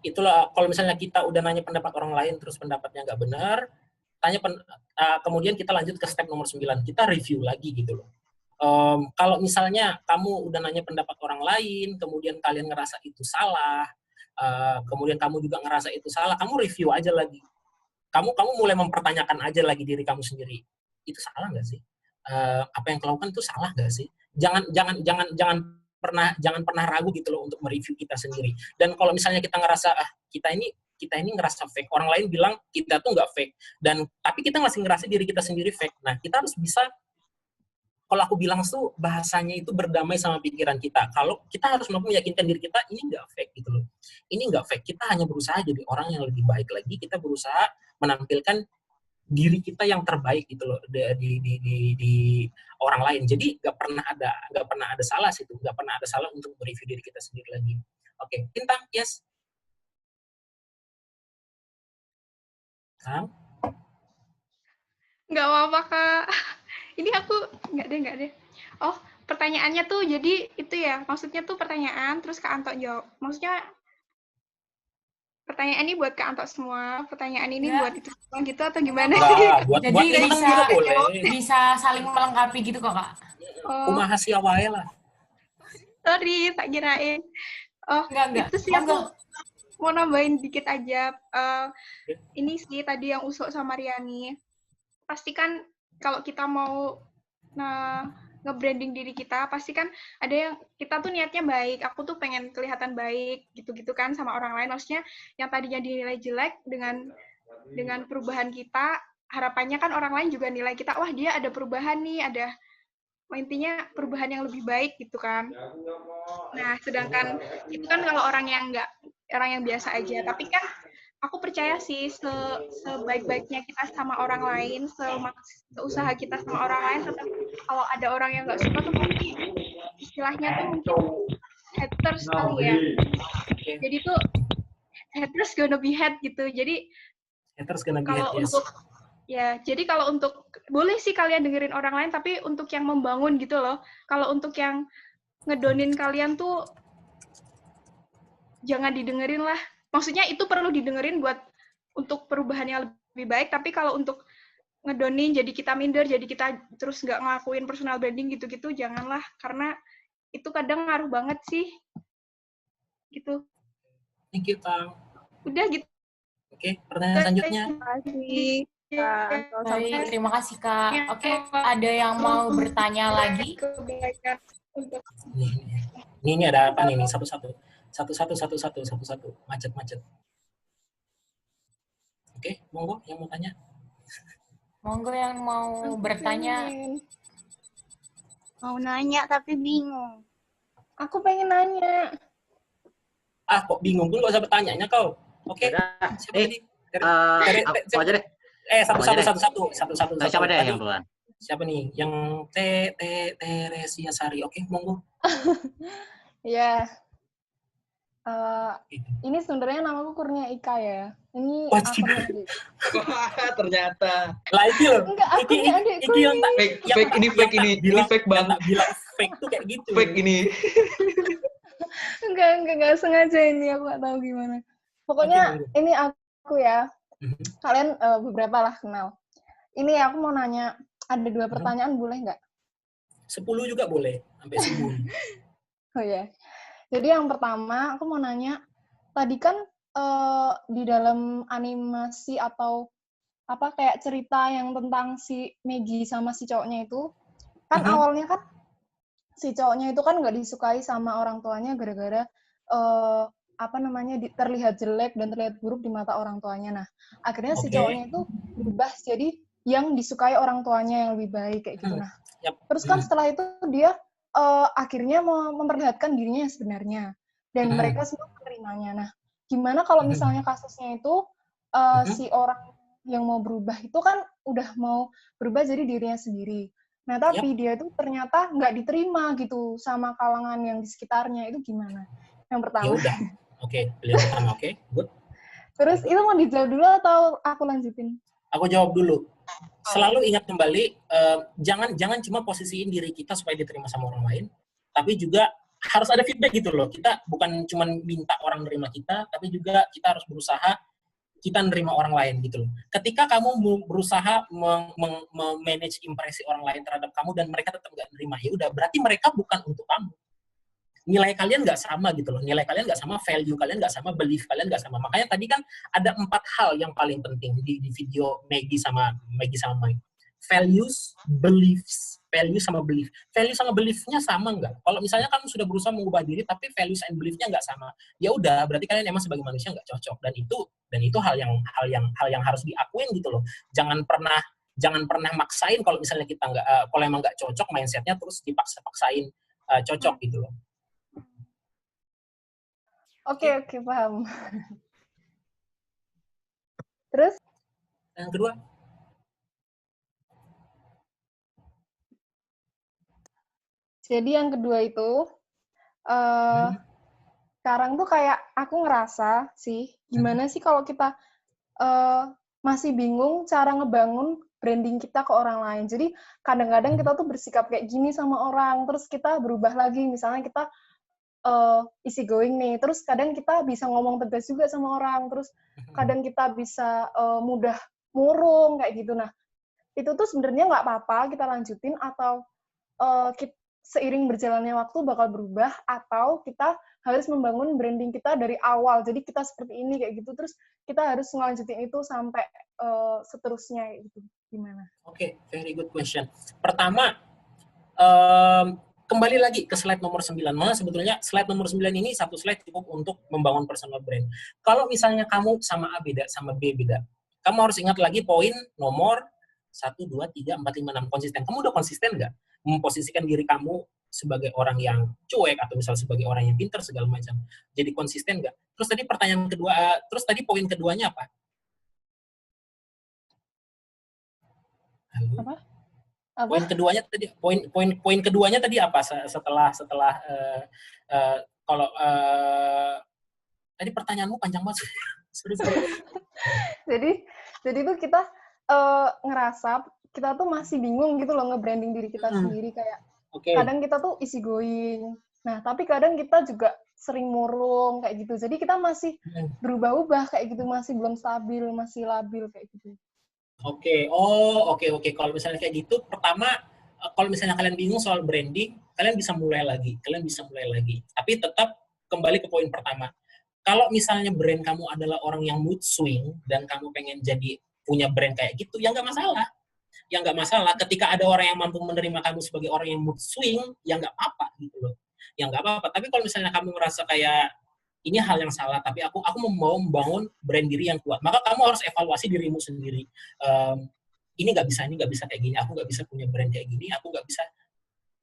Itulah kalau misalnya kita udah nanya pendapat orang lain terus pendapatnya nggak benar, kemudian kita lanjut ke step nomor 9, kita review lagi gitu loh. Kalau misalnya kamu udah nanya pendapat orang lain, kemudian kalian ngerasa itu salah, kemudian kamu juga ngerasa itu salah, kamu review aja lagi. Kamu mulai mempertanyakan aja lagi diri kamu sendiri. Itu salah nggak sih? Apa yang kau lakukan itu salah nggak sih? Jangan pernah ragu gitu loh untuk mereview kita sendiri. Dan kalau misalnya kita ngerasa kita ini ngerasa fake, orang lain bilang kita tuh nggak fake, dan tapi kita masih ngerasa diri kita sendiri fake. Nah, kita harus bisa, kalau aku bilang tuh bahasanya itu berdamai sama pikiran kita. Kalau kita harus mampu meyakinkan diri kita ini nggak fake gitu loh. Ini nggak fake. Kita hanya berusaha jadi orang yang lebih baik lagi. Kita berusaha menampilkan diri kita yang terbaik gitu loh di orang lain. Jadi nggak pernah ada salah situ. Nggak pernah ada salah untuk mereview diri kita sendiri lagi. Oke, Bintang, yes. Kang? Nggak apa-apa, Kak. Ini aku nggak deh. Oh, pertanyaannya tuh jadi itu ya, maksudnya tuh pertanyaan terus Kak Anto jawab. Maksudnya pertanyaan ini buat Kak Anto semua, pertanyaan ini buat itu semua gitu atau gimana? Jadi bisa saling melengkapi gitu kok, Kak. Kumaha sia wae lah. Sorry, tak kirain. Oh, enggak. Itu sih aku mau nambahin dikit aja. Ini sih tadi yang Usuk sama Riani. Pastikan kalau kita mau nge-branding diri kita, pasti kan ada yang kita tuh niatnya baik. Aku tuh pengen kelihatan baik gitu-gitu kan sama orang lain. Maksudnya yang tadinya dinilai jelek dengan perubahan kita, harapannya kan orang lain juga nilai kita, wah dia ada perubahan nih, ada intinya perubahan yang lebih baik gitu kan. Nah, sedangkan itu kan kalau orang yang biasa aja. Tapi kan aku percaya sih sebaik-baiknya kita sama orang lain, seusaha kita sama orang lain, tetap kalau ada orang yang nggak suka tuh mungkin istilahnya tuh mungkin haters kali ya. Jadi tuh haters gonna be hate gitu. Jadi haters gonna be hate, yes. Jadi kalau untuk boleh sih kalian dengerin orang lain, tapi untuk yang membangun gitu loh. Kalau untuk yang ngedonin kalian tuh jangan didengerin lah. Maksudnya itu perlu didengerin untuk perubahan yang lebih baik, tapi kalau untuk ngedonin jadi kita minder, jadi kita terus nggak ngelakuin personal branding gitu-gitu, janganlah. Karena itu kadang ngaruh banget sih. Gitu. Thank you, Kang. Udah gitu. Oke, pertanyaan selanjutnya. Terima kasih. Baik, terima kasih, Kak. Oke, ada yang mau bertanya lagi? Ini ada apa nih? Satu-satu. Macet. Oke, monggo yang mau tanya. Monggo yang mau bertanya. Mau nanya tapi bingung. Aku pengen nanya. Kok bingung? Gue nggak usah bertanyanya kau. Oke. Siapa tadi? Aku aja deh. Satu. Siapa deh yang duluan? Siapa nih? Yang Teresia Sari. Oke, monggo. Ya. Ini sebenarnya namaku Kurnia Ika ya. Ini ternyata. Lah iki loh. Enggak, aku iki yang fake ini fake banget. Bilang fake tuh kayak gitu. Fake ini. Enggak sengaja ini, aku nggak tahu gimana. Pokoknya ini aku ya. Kalian beberapa lah kenal. Ini aku mau nanya, ada 2 pertanyaan, boleh nggak? 10 juga boleh, sampai 10. Oh ya. Jadi yang pertama, aku mau nanya, tadi kan di dalam animasi atau apa kayak cerita yang tentang si Maggie sama si cowoknya itu, kan awalnya kan si cowoknya itu kan nggak disukai sama orang tuanya gara-gara terlihat jelek dan terlihat buruk di mata orang tuanya. Nah, akhirnya si cowoknya itu berubah jadi yang disukai orang tuanya yang lebih baik kayak gitu. Nah, terus kan setelah itu dia akhirnya memperlihatkan dirinya yang sebenarnya dan mereka semua menerimanya. Nah, gimana kalau misalnya kasusnya itu si orang yang mau berubah itu kan udah mau berubah jadi dirinya sendiri. Nah, tapi dia tuh ternyata nggak diterima gitu sama kalangan yang di sekitarnya. Itu gimana? Yang pertama. Ya udah. Oke, pilihan pertama. Oke, good. Terus itu mau dijawab dulu atau aku lanjutin? Aku jawab dulu. Selalu ingat kembali, jangan cuma posisiin diri kita supaya diterima sama orang lain, tapi juga harus ada feedback gitu loh. Kita bukan cuma minta orang nerima kita, tapi juga kita harus berusaha kita nerima orang lain gitu loh. Ketika kamu berusaha manage impresi orang lain terhadap kamu dan mereka tetap nggak nerima, ya udah berarti mereka bukan untuk kamu. Nilai kalian nggak sama gitu loh. Nilai kalian nggak sama, value kalian nggak sama, belief kalian nggak sama. Makanya tadi kan ada 4 hal yang paling penting di video Maggie sama Mike. Values, beliefs, value sama belief. Value sama beliefnya sama nggak? Kalau misalnya kamu sudah berusaha mengubah diri tapi values and beliefnya nggak sama, ya udah berarti kalian emang sebagai manusia nggak cocok. Dan itu hal yang harus diakuin gitu loh. Jangan pernah maksain kalau misalnya kita kalau emang nggak cocok mindsetnya terus dipaksain cocok gitu loh. Oke, paham. Terus? Yang kedua? Jadi yang kedua itu, sekarang tuh kayak aku ngerasa sih, gimana sih kalau kita masih bingung cara ngebangun branding kita ke orang lain. Jadi kadang-kadang kita tuh bersikap kayak gini sama orang, terus kita berubah lagi, misalnya kita easy going nih, terus kadang kita bisa ngomong tegas juga sama orang, terus kadang kita bisa mudah murung kayak gitu. Nah, itu tuh sebenarnya nggak apa-apa kita lanjutin atau seiring berjalannya waktu bakal berubah, atau kita harus membangun branding kita dari awal. Jadi kita seperti ini kayak gitu, terus kita harus ngelanjutin itu sampai seterusnya gitu. Gimana? Oke, very good question. Pertama, kembali lagi ke slide nomor 9. Malah sebetulnya slide nomor 9 ini satu slide cukup untuk membangun personal brand. Kalau misalnya kamu sama A beda, sama B beda, kamu harus ingat lagi poin nomor 1, 2, 3, 4, 5, 6, konsisten. Kamu udah konsisten nggak memposisikan diri kamu sebagai orang yang cuek atau misalnya sebagai orang yang pintar segala macam? Jadi konsisten nggak? Terus tadi pertanyaan kedua, terus tadi poin keduanya apa? Halo? Apa? Poin keduanya tadi poin keduanya tadi apa setelah kalau tadi pertanyaanmu panjang banget. jadi tuh kita ngerasa kita tuh masih bingung gitu loh nge-branding diri kita sendiri, kayak kadang kita tuh easy going. Nah, tapi kadang kita juga sering murung kayak gitu. Jadi kita masih berubah-ubah kayak gitu, masih belum stabil, masih labil kayak gitu. Oke. Kalau misalnya kayak gitu, pertama kalau misalnya kalian bingung soal branding, kalian bisa mulai lagi. Tapi tetap kembali ke poin pertama. Kalau misalnya brand kamu adalah orang yang mood swing dan kamu pengen jadi punya brand kayak gitu, ya nggak masalah. Ketika ada orang yang mampu menerima kamu sebagai orang yang mood swing, ya nggak apa-apa gitu loh. Ya nggak apa-apa. Tapi kalau misalnya kamu merasa kayak ini hal yang salah, tapi aku mau membangun brand diri yang kuat, maka kamu harus evaluasi dirimu sendiri. Ini nggak bisa kayak gini. Aku nggak bisa punya brand kayak gini. Aku nggak bisa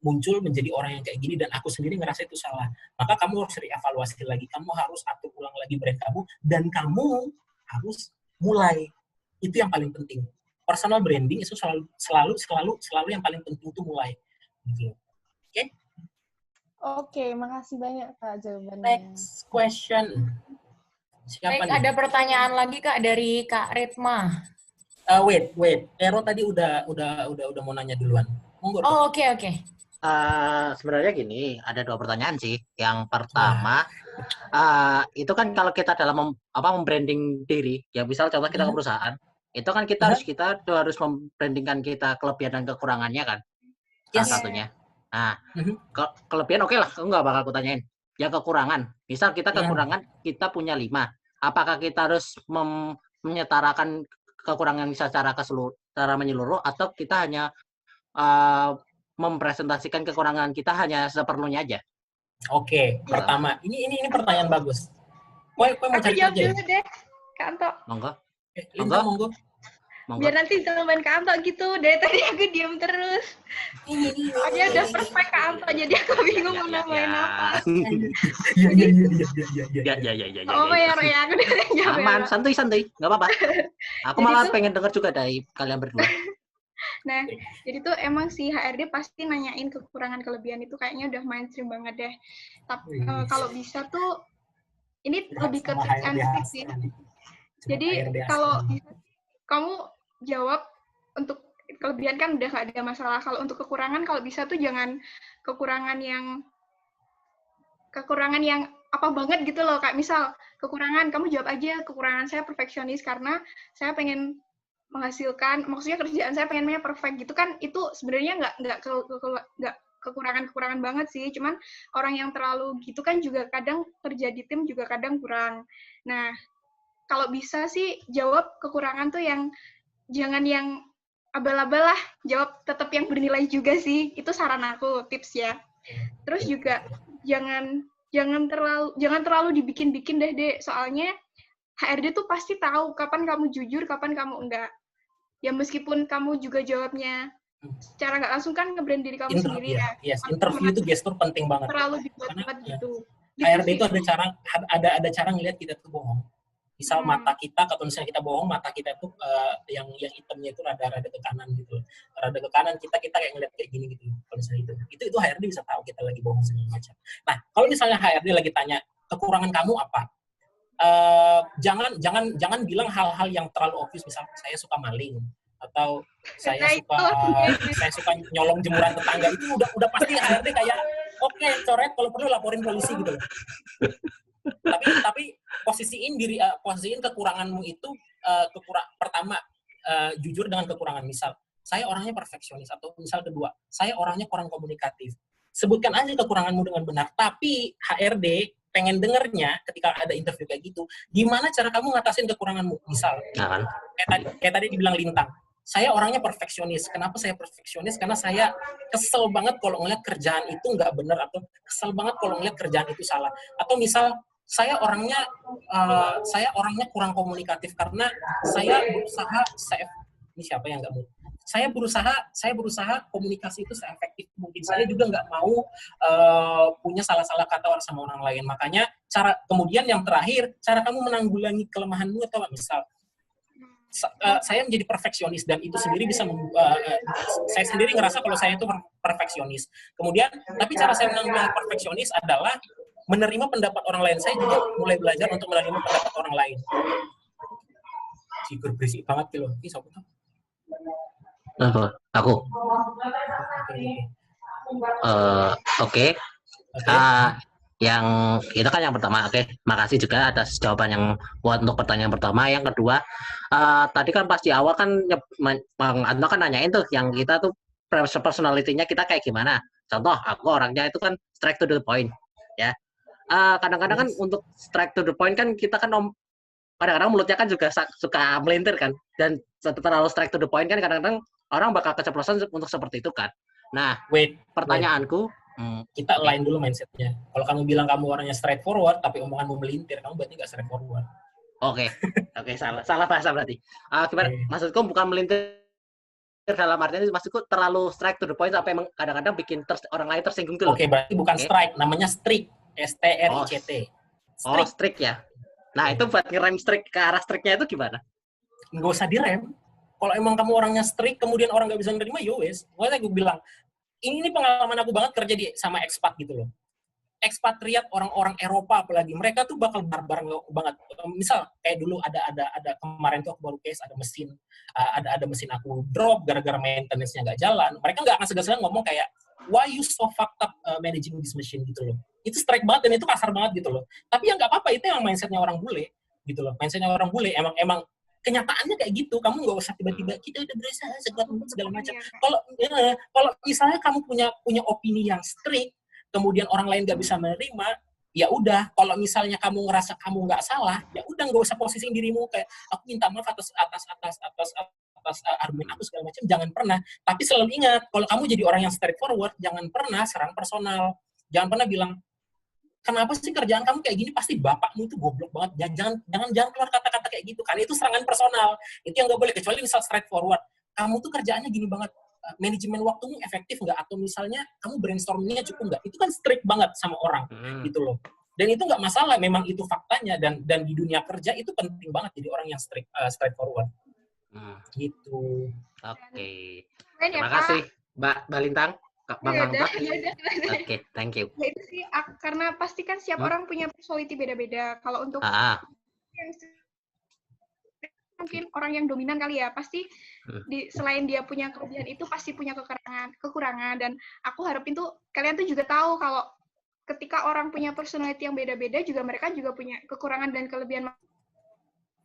muncul menjadi orang yang kayak gini dan aku sendiri ngerasa itu salah. Maka kamu harus reevaluasi lagi. Kamu harus atur ulang lagi brand kamu dan kamu harus mulai. Itu yang paling penting. Personal branding itu selalu yang paling penting itu mulai. Gitu. Oke? Oke, makasih banyak Kak jawabannya. Next question. Siapa nih? Ada pertanyaan lagi Kak dari Kak Retma. Wait. Ero tadi udah mau nanya duluan. Oh, oke. Sebenarnya gini, ada 2 pertanyaan sih. Yang pertama, itu kan kalau kita dalam membranding diri, ya misal contoh kita ke perusahaan, itu kan kita harus membrandingkan kita kelebihan dan kekurangannya kan, salah satunya. Nah, kelebihan oke lah, aku nggak bakal aku tanyain. Ya kekurangan, misal kita kekurangan kita punya 5, apakah kita harus menyetarakan kekurangan secara menyeluruh atau kita hanya mempresentasikan kekurangan kita hanya seperlunya aja? Oke, pertama, ini pertanyaan bagus. Kue mau cari kerja ya? Deh, Kak Anto. Monggo. Biar nanti jawaban Kak Anto gitu. Dari tadi aku diam terus. Dia udah perfect Kak Anto, jadi aku bingung mau nambahin apa. Ya. Oh ya, Roy, aku udah jawab. Aman, santuy, nggak apa-apa. Aku malah pengen denger juga dari kalian berdua. Nah, jadi tuh emang si HRD pasti nanyain kekurangan kelebihan itu kayaknya udah mainstream banget deh. Tapi kalau bisa tuh ini lebih ke tips and tricks sih. Jadi kalau kamu jawab untuk kelebihan kan udah gak ada masalah. Kalau untuk kekurangan, kalau bisa tuh jangan kekurangan yang apa banget gitu loh. Kayak misal kekurangan, kamu jawab aja kekurangan saya perfeksionis karena saya pengen menghasilkan, maksudnya kerjaan saya pengennya perfect gitu kan. Itu sebenarnya nggak kekurangan banget sih. Cuman orang yang terlalu gitu kan juga kadang kerja di tim juga kadang kurang. Nah, kalau bisa sih jawab kekurangan tuh yang jangan yang abal-abal lah, jawab tetap yang bernilai juga sih. Itu saran aku, tips ya. Terus juga jangan terlalu dibikin-bikin deh, soalnya HRD tuh pasti tahu kapan kamu jujur, kapan kamu enggak. Ya meskipun kamu juga jawabnya secara nggak langsung kan nge-brand diri kamu sendiri ya. Yes, interview itu gestur penting banget. Terlalu dibuat-buat gitu. HRD itu ada cara ngelihat kita tuh bohong. Misal mata kita, kalau misalnya kita bohong, mata kita itu yang hitamnya itu rada ke kanan gitu. Rada ke kanan, kita kayak ngeliat kayak gini gitu. Kalau misalnya itu HRD bisa tahu kita lagi bohong segala macam. Nah, kalau misalnya HRD lagi tanya, kekurangan kamu apa? Jangan bilang hal-hal yang terlalu obvious, misal saya suka maling atau saya suka nyolong jemuran tetangga. Itu udah pasti HRD kayak oke, coret, kalau perlu laporin polisi gitu. Tapi posisiin kekuranganmu itu pertama jujur dengan kekurangan. Misal saya orangnya perfeksionis, atau misal kedua saya orangnya kurang komunikatif. Sebutkan aja kekuranganmu dengan benar. Tapi HRD pengen dengernya ketika ada interview kayak gitu, gimana cara kamu ngatasin kekuranganmu. Misal kayak tadi dibilang Lintang, saya orangnya perfeksionis. Kenapa saya perfeksionis? Karena saya kesel banget kalau ngeliat kerjaan itu nggak benar, atau kesel banget kalau ngeliat kerjaan itu salah. Atau misal saya orangnya kurang komunikatif karena saya berusaha ini siapa yang nggak mau? Saya berusaha komunikasi itu seefektif mungkin. Saya juga nggak mau punya salah-salah kata sama orang lain. Makanya kemudian yang terakhir, cara kamu menanggulangi kelemahanmu atau misal saya menjadi perfeksionis dan itu sendiri bisa saya sendiri ngerasa kalau saya itu perfeksionis. Kemudian tapi cara saya menanggulangi perfeksionis adalah menerima pendapat orang lain. Saya juga mulai belajar untuk menerima pendapat orang lain. Cikur berisik banget loh. Ini siapa tuh? Aku. Oke. Yang itu kan yang pertama. Oke. Makasih juga atas jawaban yang buat untuk pertanyaan pertama. Yang kedua, tadi kan pas di awal kan Bang Anto kan nanyain tuh yang kita tuh personality-nya kita kayak gimana. Contoh, aku orangnya itu kan straight to the point, ya. Kadang-kadang kan untuk straight to the point kan kita kan kadang-kadang mulutnya kan juga suka melintir kan, dan terlalu straight to the point kan kadang-kadang orang bakal keceplosan untuk seperti itu kan. Nah, pertanyaanku, kita lain dulu mindsetnya. Kalau kamu bilang kamu orangnya straight forward tapi omonganmu melintir, kamu berarti nggak straight forward. Oke, salah bahasa berarti. Gimana? Maksudku bukan melintir dalam artian itu, maksudku terlalu straight to the point sampai kadang-kadang bikin orang lain tersinggung tuh. Oke, berarti bukan strike, namanya strict. STRICT. Oh, strict ya. Nah, itu buat ngerem strict ke arah strictnya itu gimana? Nggak usah direm. Kalau emang kamu orangnya strict, kemudian orang nggak bisa nerima, yowes. Makanya gue bilang, ini pengalaman aku banget kerja sama expat gitu loh. Ekspatriat orang-orang Eropa apalagi, mereka tuh bakal barbar banget. Misal kayak dulu ada kemarin tuh aku baru case ada mesin aku drop gara-gara maintenance-nya nggak jalan. Mereka nggak akan segan-segan ngomong kayak why you so fucked up managing this machine gitu loh. Itu strike banget dan itu kasar banget gitu loh. Tapi ya nggak apa-apa, itu yang mindset-nya orang bule gitu loh. Mindset-nya orang bule emang kenyataannya kayak gitu. Kamu nggak usah tiba-tiba kita udah berusaha sekuat mungkin segala macam. Kalau misalnya kamu punya opini yang strict, kemudian orang lain nggak bisa menerima, ya udah. Kalau misalnya kamu ngerasa kamu nggak salah, ya udah nggak usah posisiin dirimu kayak aku minta maaf atas argumen aku segala macam. Jangan pernah. Tapi selalu ingat, kalau kamu jadi orang yang straightforward, jangan pernah serang personal. Jangan pernah bilang kenapa sih kerjaan kamu kayak gini, pasti bapakmu itu goblok banget, jangan keluar kata-kata kayak gitu, karena itu serangan personal, itu yang nggak boleh. Kecuali misal straightforward, kamu tuh kerjaannya gini banget, manajemen waktumu efektif nggak, atau misalnya kamu brainstormingnya cukup nggak, itu kan strict banget sama orang gitu loh. Dan itu nggak masalah, memang itu faktanya, dan di dunia kerja itu penting banget jadi orang yang straightforward. Gitu. Oke. Terima kasih Mbak Lintang. Bang Oke, thank you. Ya itu sih, karena pasti kan setiap orang punya personality beda-beda. Kalau untuk mungkin orang yang dominan kali ya, pasti selain dia punya kelebihan itu pasti punya kekurangan. Dan aku harapin tuh kalian tuh juga tahu kalau ketika orang punya personality yang beda-beda, juga mereka juga punya kekurangan dan kelebihan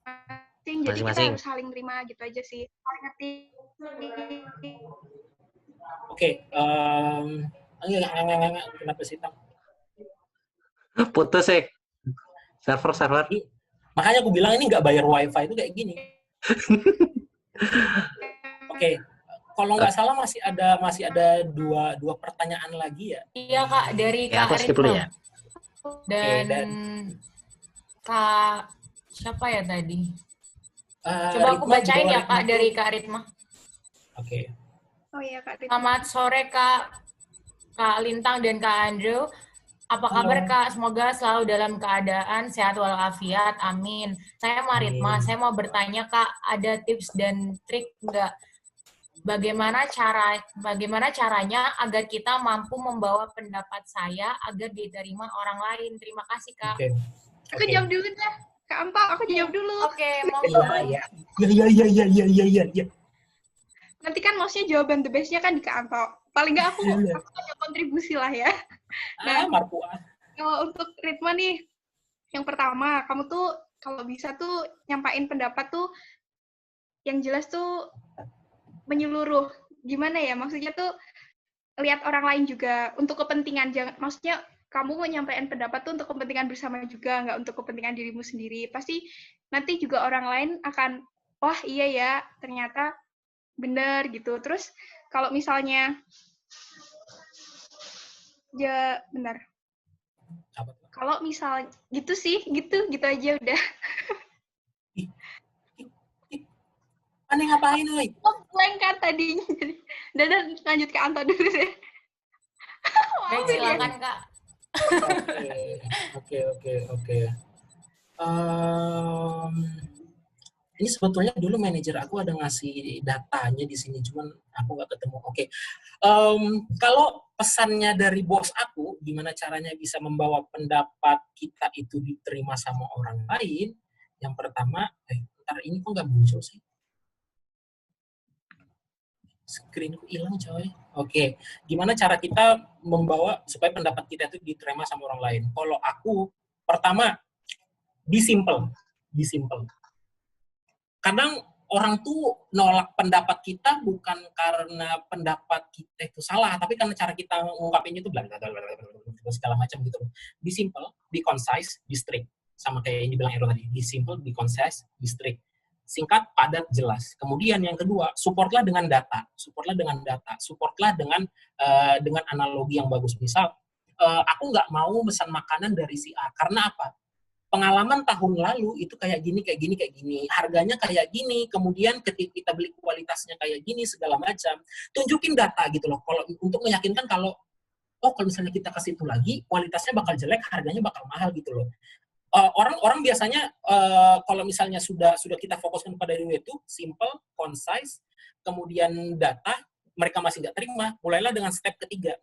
masing-masing. Jadi kita harus saling terima gitu aja sih. Ngerti. Oke, kenapa sih Tam? Putus sih. Server. Makanya aku bilang ini nggak bayar wifi itu kayak gini. Oke, kalau nggak salah masih ada dua pertanyaan lagi ya? Iya Kak, dari Kak Ritma. Ya. Dan Kak siapa ya tadi? Coba aku bacain ya Kak dari Kak Ritma. Oke. Oh iya Kak Ritma. Selamat sore Kak Lintang dan Kak Andrew. Apa kabar Kak? Semoga selalu dalam keadaan sehat walafiat. Amin. Saya Maritma. Saya mau bertanya Kak, ada tips dan trik nggak? Bagaimana caranya agar kita mampu membawa pendapat saya agar diterima orang lain? Terima kasih Kak. Aku jawab dulu dah. Kak Ampa, aku jawab dulu. Oke, monggo. Iya. Nanti kan maksudnya jawaban the best-nya kan di Kak Ampa. Paling nggak aku ada kontribusi lah ya. Nah, kalau untuk Ritma nih, yang pertama, kamu tuh kalau bisa tuh nyampain pendapat tuh yang jelas tuh menyeluruh. Gimana ya? Maksudnya tuh lihat orang lain juga untuk kepentingan. Maksudnya kamu mau nyampaikan pendapat tuh untuk kepentingan bersama juga, nggak untuk kepentingan dirimu sendiri. Pasti nanti juga orang lain akan, wah iya ya, ternyata bener gitu. Terus kalau misalnya benar. Kalau misal gitu sih, gitu aja udah. Aneh ngapain, Oi? Blank kan tadinya. Dan lanjut ke Anta dulu deh. Baik, silakan Kak. Oke. Ini sebetulnya dulu manajer aku ada ngasih datanya di sini, cuman aku nggak ketemu. Oke. Kalau pesannya dari bos aku, gimana caranya bisa membawa pendapat kita itu diterima sama orang lain? Yang pertama, ntar ini kok nggak muncul sih? Screenku hilang coy. Oke. Gimana cara kita membawa supaya pendapat kita itu diterima sama orang lain? Kalau aku, pertama, be simple. Kadang orang tuh nolak pendapat kita bukan karena pendapat kita itu salah, tapi karena cara kita mengungkapinnya itu segala macam gitu. Be simple, be concise, be strict. Sama kayak yang dibilang Ero tadi. Be simple, be concise, be strict. Singkat, padat, jelas. Kemudian yang kedua, supportlah dengan data. Supportlah dengan analogi yang bagus. Misal, aku nggak mau pesan makanan dari si A. Karena apa? Pengalaman tahun lalu itu kayak gini, harganya kayak gini, kemudian ketika kita beli kualitasnya kayak gini, segala macam. Tunjukin data gitu loh, kalau untuk meyakinkan kalau misalnya kita ke situ lagi, kualitasnya bakal jelek, harganya bakal mahal gitu loh. Orang biasanya kalau misalnya sudah kita fokuskan pada dua itu, simple, concise, kemudian data, mereka masih nggak terima, mulailah dengan step ketiga.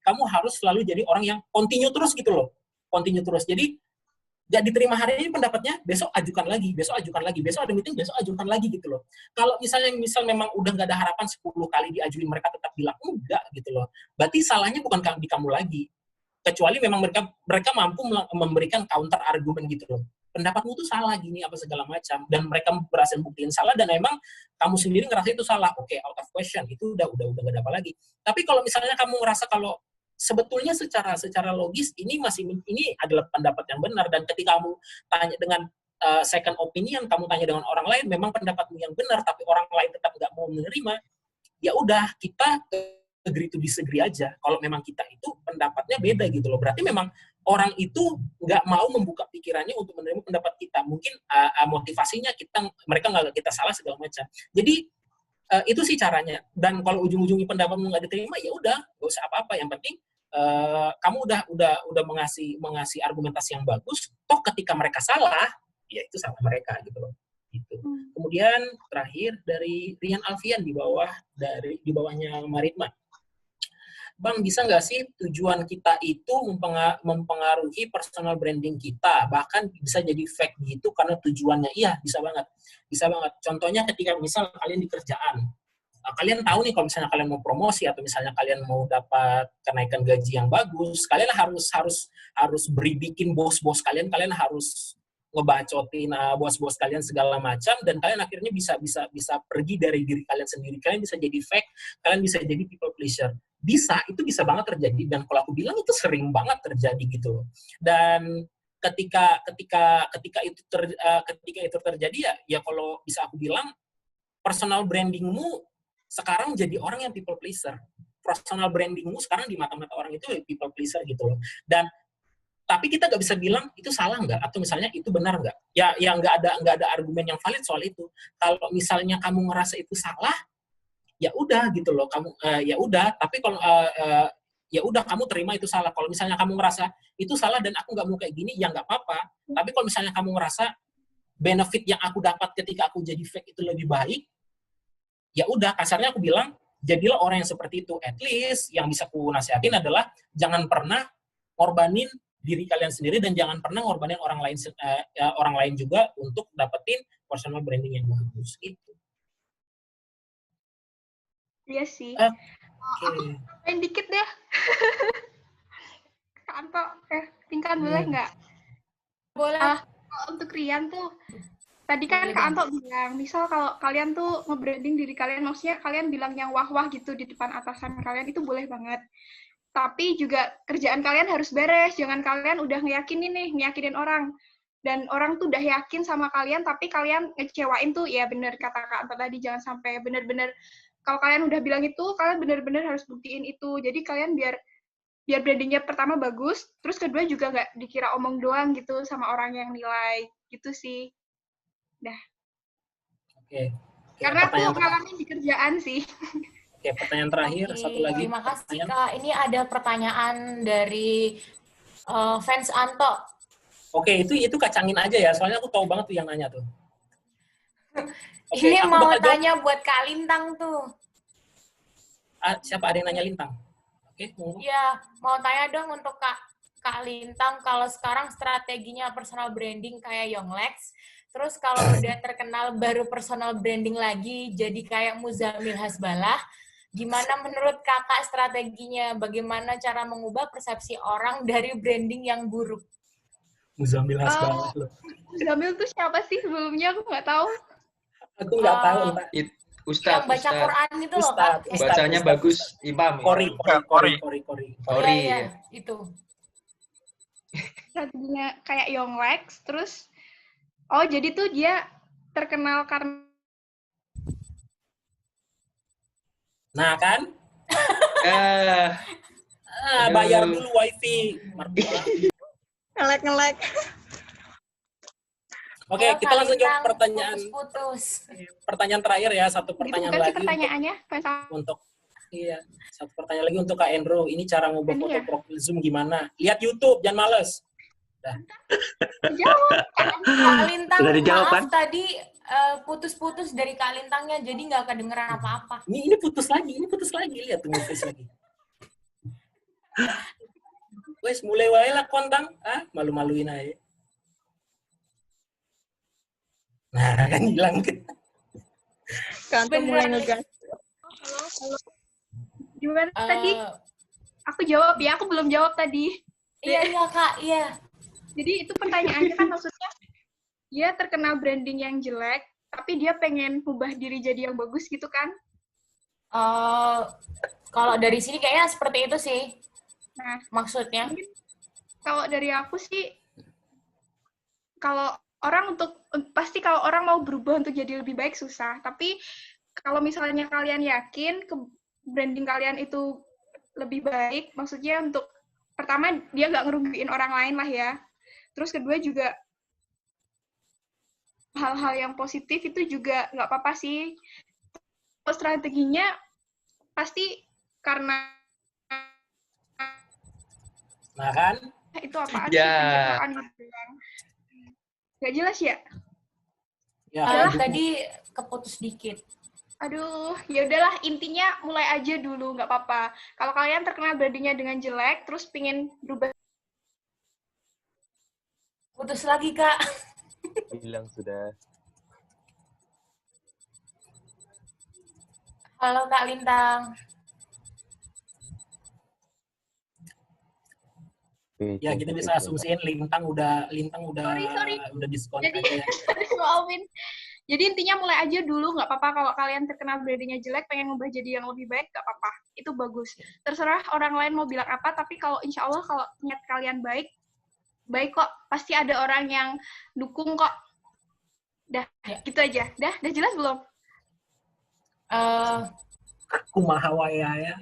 Kamu harus selalu jadi orang yang continue terus gitu loh, Jadi nggak diterima hari ini pendapatnya, besok ajukan lagi, besok ada meeting, besok ajukan lagi gitu loh. Kalau misal memang udah nggak ada harapan 10 kali diajuin, mereka tetap bilang enggak gitu loh, berarti salahnya bukan di kamu lagi, kecuali memang mereka mampu memberikan counter argumen gitu loh, pendapatmu tuh salah gini apa segala macam, dan mereka berhasil buktiin salah, dan memang kamu sendiri ngerasa itu salah, oke, out of question, itu udah nggak ada apa lagi. Tapi kalau misalnya kamu ngerasa kalau sebetulnya secara logis ini adalah pendapat yang benar, dan ketika kamu tanya dengan second opinion, kamu tanya dengan orang lain, memang pendapatmu yang benar, tapi orang lain tetap nggak mau menerima, ya udah, kita agree to disagree aja. Kalau memang kita itu pendapatnya beda gitu loh, berarti memang orang itu nggak mau membuka pikirannya untuk menerima pendapat kita. Mungkin motivasinya mereka nggak kita salah segala macam. Jadi itu sih caranya. Dan kalau ujung-ujungnya pendapatmu nggak diterima, ya udah, nggak usah apa-apa. Yang penting kamu udah mengasih argumentasi yang bagus. Toh ketika mereka salah, ya itu salah mereka gitu loh. Gitu. Kemudian terakhir dari Rian Alfian di bawahnya Maritma. Bang, bisa nggak sih tujuan kita itu mempengaruhi personal branding kita, bahkan bisa jadi fake gitu karena tujuannya? Iya, bisa banget. Bisa banget. Contohnya ketika misal kalian di kerjaan, kalian tahu nih kalau misalnya kalian mau promosi atau misalnya kalian mau dapat kenaikan gaji yang bagus, kalian harus bikin bos-bos kalian harus ngebacotin bos-bos kalian segala macam, dan kalian akhirnya bisa pergi dari diri kalian sendiri. Kalian bisa jadi fake, kalian bisa jadi people pleaser. Itu bisa banget terjadi, dan kalau aku bilang itu sering banget terjadi gitu loh. Dan ketika itu terjadi ya kalau bisa aku bilang personal brandingmu sekarang jadi orang yang people pleaser. Personal brandingmu sekarang di mata-mata orang itu people pleaser gitu loh. Dan tapi kita nggak bisa bilang itu salah nggak, atau misalnya itu benar nggak. Ya nggak ada argumen yang valid soal itu. Kalau misalnya kamu ngerasa itu salah, ya udah gitu loh, kamu ya udah. Tapi kalau ya udah, kamu terima itu salah. Kalau misalnya kamu ngerasa itu salah dan aku nggak mau kayak gini, ya nggak apa-apa. Tapi kalau misalnya kamu ngerasa benefit yang aku dapat ketika aku jadi fake itu lebih baik, ya udah, kasarnya aku bilang jadilah orang yang seperti itu. At least yang bisa aku nasihatin adalah jangan pernah ngorbanin diri kalian sendiri, dan jangan pernah ngorbanin orang lain juga untuk dapetin personal branding yang bagus gitu. Iya sih. Oke. Main dikit deh. Kak Anto, tingkat boleh nggak? Boleh. Untuk Rian tuh, tadi kan Kak Anto bilang, misal kalau kalian tuh nge-branding diri kalian, maksudnya kalian bilang yang wah-wah gitu di depan atasan kalian, itu boleh banget. Tapi juga kerjaan kalian harus beres, jangan kalian udah ngeyakinin orang. Dan orang tuh udah yakin sama kalian, tapi kalian ngecewain tuh, ya bener kata Kak Anto tadi, jangan sampai bener-bener, kalau kalian udah bilang itu, kalian bener-bener harus buktiin itu. Jadi kalian biar brandingnya pertama bagus, terus kedua juga nggak dikira omong doang gitu sama orang yang nilai, gitu sih. Dah. Oke. Karena aku ngalamin di kerjaan sih. Oke, pertanyaan terakhir, satu lagi. Terima kasih, Kak. Ini ada pertanyaan dari fans Anto. Oke, itu kacangin aja ya, soalnya aku tahu banget tuh yang nanya tuh. Ini mau tanya buat Kak Lintang tuh. Siapa, ada yang nanya Lintang? Oke, Iya, mau tanya dong untuk Kak Lintang, kalau sekarang strateginya personal branding kayak Yonglex, terus kalau udah terkenal baru personal branding lagi jadi kayak Muzamil Hasbalah, gimana menurut Kakak strateginya? Bagaimana cara mengubah persepsi orang dari branding yang buruk? Muzamil Hasbalah loh. Muzamil tuh siapa sih sebelumnya? Aku nggak tahu. Aku nggak tahu. Ustadz. Yang baca Quran itu loh, Kak. Bacanya bagus, Imam. Kori. Iya, itu. Strateginya kayak Yonglex, terus jadi tuh dia terkenal karena kan? Bayar dulu wifi. Ngelek. Oke, kita langsung jawab pertanyaan. Putus. Pertanyaan terakhir ya, satu pertanyaan gitu, lagi. Pertanyaannya Satu pertanyaan lagi untuk Kak Endro. Ini cara ngubah foto profil Zoom gimana? Lihat YouTube, jangan males. Jawab. Kak Lintang, Sudah dijawab, maaf kan? tadi putus-putus dari Kak Lintangnya, jadi nggak kedengeran apa-apa. Ini putus lagi. Lihat tuh face lagi. Wes mulai wae lah kontang, malu-maluin aja. Nah, kan hilang kan. Kantor mulai ngegas. Halo. Gimana tadi? Aku jawab ya, aku belum jawab tadi. Iya, Kak, iya. Jadi itu pertanyaannya kan maksudnya dia terkenal branding yang jelek, tapi dia pengen ubah diri jadi yang bagus gitu kan? Kalau dari sini kayaknya seperti itu sih. Nah, maksudnya. Kalau dari aku sih, kalau pasti kalau orang mau berubah untuk jadi lebih baik susah. Tapi kalau misalnya kalian yakin branding kalian itu lebih baik, maksudnya untuk pertama dia nggak ngerugiin orang lain lah ya. Terus kedua juga hal-hal yang positif itu juga nggak apa-apa sih. Strateginya pasti karena Nah kan? itu apaan Ya. sih pencitraan gitu kan. Nggak jelas ya? Ya, Tadi keputus dikit. Aduh, ya udahlah intinya mulai aja dulu, nggak apa-apa. Kalau kalian terkenal brandingnya dengan jelek, terus pingin berubah. Putus lagi, Kak. Hilang sudah. Halo, Kak Lintang. Ya kita bisa asumsiin Lintang udah Sorry. udah diskon Jadi, aja ya. maafin. Jadi intinya mulai aja dulu, nggak apa-apa kalau kalian terkenal brandingnya jelek, pengen ngubah jadi yang lebih baik, nggak apa-apa. Itu bagus. Terserah orang lain mau bilang apa, tapi kalau insya Allah kalau niat kalian baik kok. Pasti ada orang yang dukung kok. Dah, gitu aja. Dah jelas belum? Kumaha wae ya.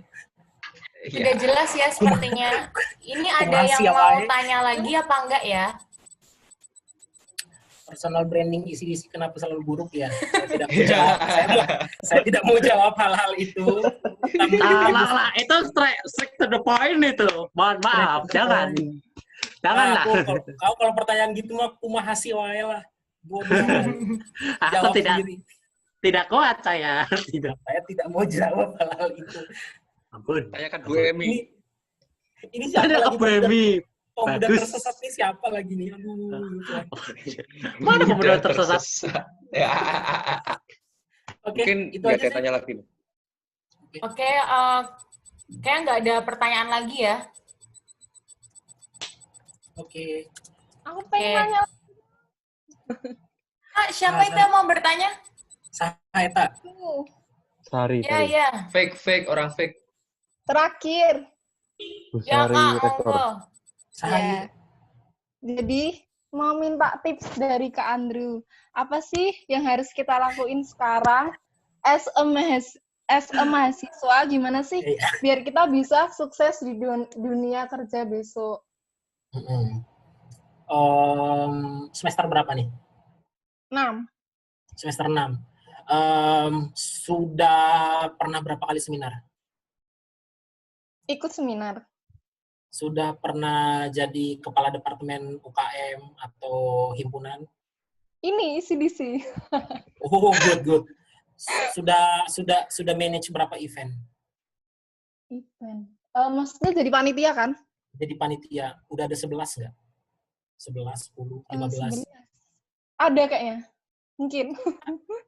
Udah jelas ya sepertinya. Ini ada yang mau tanya lagi apa enggak ya? Personal branding isi-isi kenapa selalu buruk ya? Saya tidak mau jawab. Saya tidak mau jawab hal-hal itu. Lah, itu straight to the point itu. Mohon maaf, jangan. Janganlah. Kau kalau pertanyaan gitu mah kumaha sih wae lah. Gua Aku tidak kuat saya. Saya tidak mau jawab hal-hal itu. Ampun. Tanyakan Bu Emi. Ini siapa lagi? Bu Emi. Pemuda Bagus. tersesat nih siapa lagi nih? Aduh. Mana pemuda tersesat? Oke, Mungkin itu nggak aja ada sih. tanya lagi. Oke, kayak nggak ada pertanyaan lagi ya. Oke. Aku pengen nanya. Siapa itu yang mau bertanya? Saya tak. Sari. Iya. Fake, orang fake. Terakhir. Ya, Sari Kak, rekor. monggo. Ya. Jadi mau minta tips dari Kak Andrew. Apa sih yang harus kita lakuin sekarang as a mahasiswa? Gimana sih biar kita bisa sukses di dunia kerja besok? Semester berapa nih? 6. Semester 6. Sudah pernah berapa kali seminar? Ikut seminar. Sudah pernah jadi kepala departemen UKM atau himpunan? Ini CDC. Oh, good. Sudah manage berapa event? Event. Maksudnya jadi panitia kan? Jadi panitia. Udah ada 11 nggak? 11, 10, 15? Ada kayaknya. Mungkin.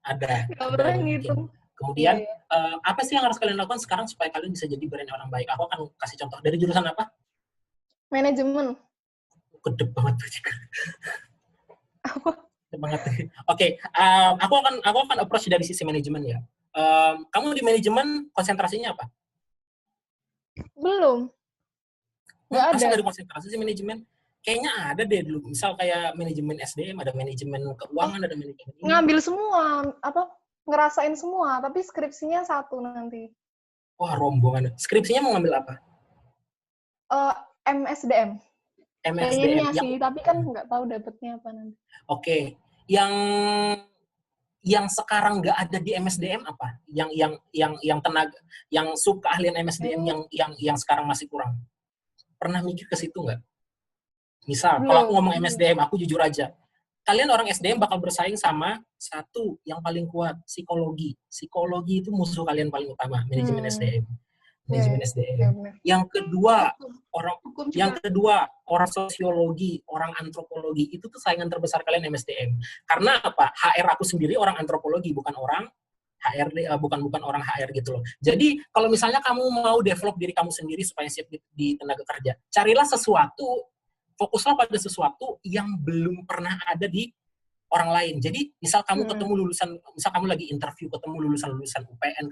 Ada. Nggak pernah ngitung. Kemudian, apa sih yang harus kalian lakukan sekarang supaya kalian bisa jadi brand orang baik? Aku akan kasih contoh. Dari jurusan apa? Manajemen. Gede banget tuh juga. Gede banget. Oke, aku akan approach dari sisi manajemen ya. Kamu di manajemen konsentrasinya apa? Belum. Nggak ada. Masa nggak ada konsentrasi sih manajemen? Kayaknya ada deh dulu. Misal kayak manajemen SDM, ada manajemen keuangan, ada manajemen ini. Ngambil semua, ngerasain semua, tapi skripsinya satu nanti. Wah, rombongan. Skripsinya mau ngambil apa? MSDM. MSDM. Kayaknya sih, tapi kan nggak tahu dapetnya apa nanti. Oke. Yang sekarang nggak ada di MSDM apa? Yang tenaga, yang sub keahlian MSDM yang sekarang masih kurang. Pernah mikir ke situ nggak? Misal, kalau aku ngomong MSDM, aku jujur aja. Kalian orang SDM bakal bersaing sama satu yang paling kuat, psikologi. Psikologi itu musuh kalian paling utama, manajemen SDM. Manajemen SDM. Yang kedua, orang sosiologi, orang antropologi, itu tuh saingan terbesar kalian MSDM. Karena apa? HR aku sendiri orang antropologi, bukan orang HRD, bukan orang HR gitu loh. Jadi kalau misalnya kamu mau develop diri kamu sendiri supaya siap di tenaga kerja, carilah sesuatu, fokuslah pada sesuatu yang belum pernah ada di orang lain. Jadi misal kamu ketemu misal kamu lagi interview ketemu lulusan UPN,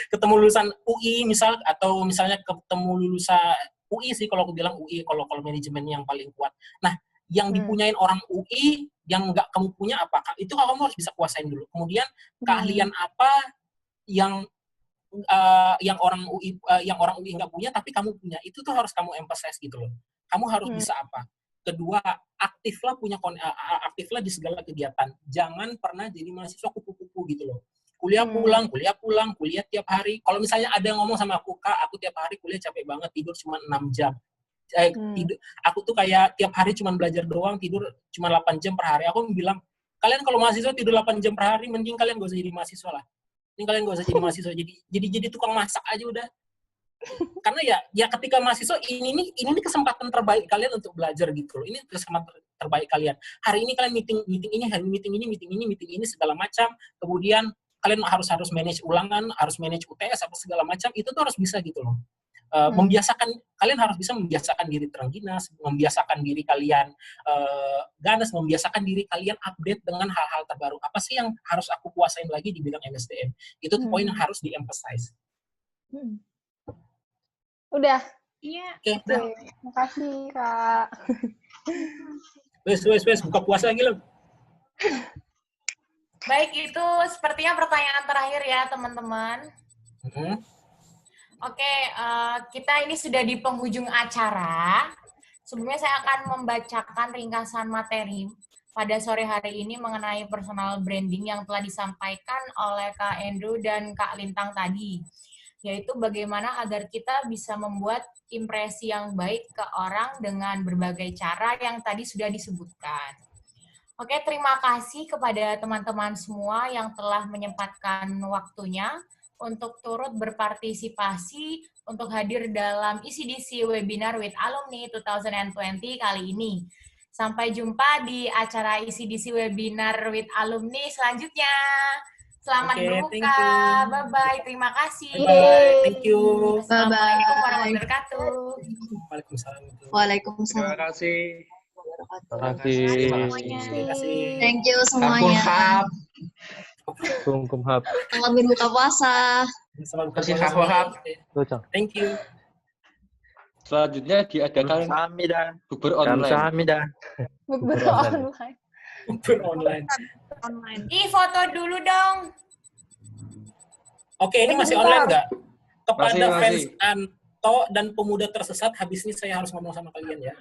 ketemu lulusan UI misal, atau misalnya ketemu lulusan UI sih kalau aku bilang UI kalau manajemen yang paling kuat. Nah, yang dipunyain orang UI yang nggak kamu punya apa? Itu kamu harus bisa kuasain dulu. Kemudian keahlian apa yang yang orang UI nggak punya tapi kamu punya, itu tuh harus kamu emphasize gitu loh. Kamu harus bisa apa? Kedua, aktiflah aktiflah di segala kegiatan. Jangan pernah jadi mahasiswa kupu-kupu gitu loh. Kuliah pulang, kuliah tiap hari. Kalau misalnya ada yang ngomong sama aku, Kak, aku tiap hari kuliah capek banget, tidur cuma 6 jam. Aku tuh kayak tiap hari cuma belajar doang, tidur cuma 8 jam per hari. Aku bilang, kalian kalau mahasiswa tidur 8 jam per hari, mending kalian gak usah jadi mahasiswa lah. Ini kalian gak usah jadi mahasiswa, jadi tukang masak aja udah. Karena ya ketika mahasiswa ini kesempatan terbaik kalian untuk belajar gitu loh. Ini kesempatan terbaik kalian. Hari ini kalian meeting ini, hari meeting ini segala macam. Kemudian kalian harus manage ulangan, harus manage UTS apa segala macam. Itu tuh harus bisa gitu loh. Kalian harus bisa membiasakan diri terengginas, membiasakan diri kalian ganas, membiasakan diri kalian update dengan hal-hal terbaru. Apa sih yang harus aku kuasain lagi di bidang MSDM? Itu tuh poin yang harus di-emphasize. Udah. Iya. Oke. Terima kasih, Kak. Wes, buka puasa lagi loh. Baik, itu sepertinya pertanyaan terakhir ya, teman-teman. Oke, kita ini sudah di penghujung acara. Sebelumnya saya akan membacakan ringkasan materi pada sore hari ini mengenai personal branding yang telah disampaikan oleh Kak Andrew dan Kak Lintang tadi, yaitu bagaimana agar kita bisa membuat impresi yang baik ke orang dengan berbagai cara yang tadi sudah disebutkan. Oke, terima kasih kepada teman-teman semua yang telah menyempatkan waktunya untuk turut berpartisipasi untuk hadir dalam ECDC Webinar with Alumni 2020 kali ini. Sampai jumpa di acara ECDC Webinar with Alumni selanjutnya. Selamat berbuka. Bye-bye. Terima kasih. Bye-bye. Thank you. Assalamualaikum warahmatullahi wabarakatuh. Waalaikumsalam. Waalaikumsalam. Terima kasih. Terima kasih. Thank you semuanya. Kumhab. Selamat berbuka puasa. Selamat berbuka puasa. Thank you. Selanjutnya diadakan bubur online. Bubur online. Bubur online. Foto dulu dong. Oke, ini masih online nggak? Kepada Masih. fans Anto dan pemuda tersesat, habis ini saya harus ngomong sama kalian ya.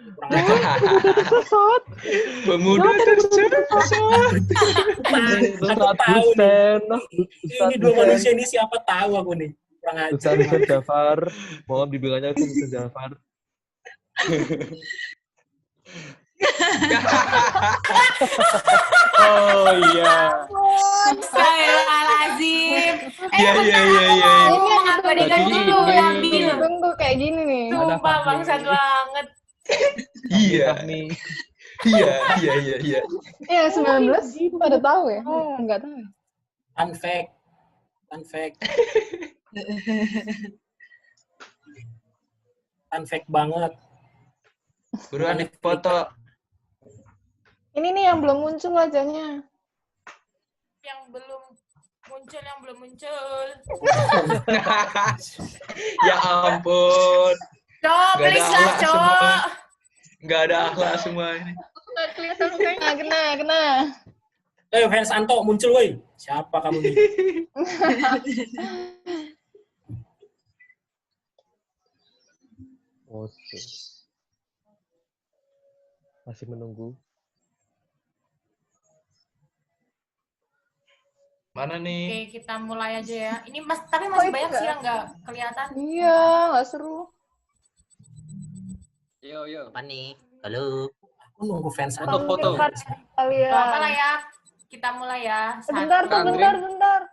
Pemuda tersesat. Aku tahu nih. Ini dua manusia ini siapa tahu aku nih. Kurang ajar. Ustaz Jafar, mohon bimbingannya ke Ustaz Jafar. Oh iya. Astagfirullahaladzim. Iya. Aku mengabadikan dulu ambil. Tunggu kayak gini nih. Sumpah bangsat banget. Iya. Iya. Iya, 19 pada tahu ya? Enggak tahu. Fun fact. Fun fact banget. Buruan foto. Ini nih yang belum muncul wajahnya. Yang belum muncul. Ya ampun. Cok, please lah, Cok. Nggak ada akhlak semua ini. Nggak kelihatan mukanya. Kena. Fans Anto muncul woi. Siapa kamu nih? Oke. Masih menunggu. Mana nih? Oke, kita mulai aja ya. Ini tapi masih banyak sih yang nggak kelihatan. Iya, nggak seru. Yo. Apa nih? Halo. Aku nunggu fans Anto foto. Kalian. Apa lah ya? Kita mulai ya. Bentar.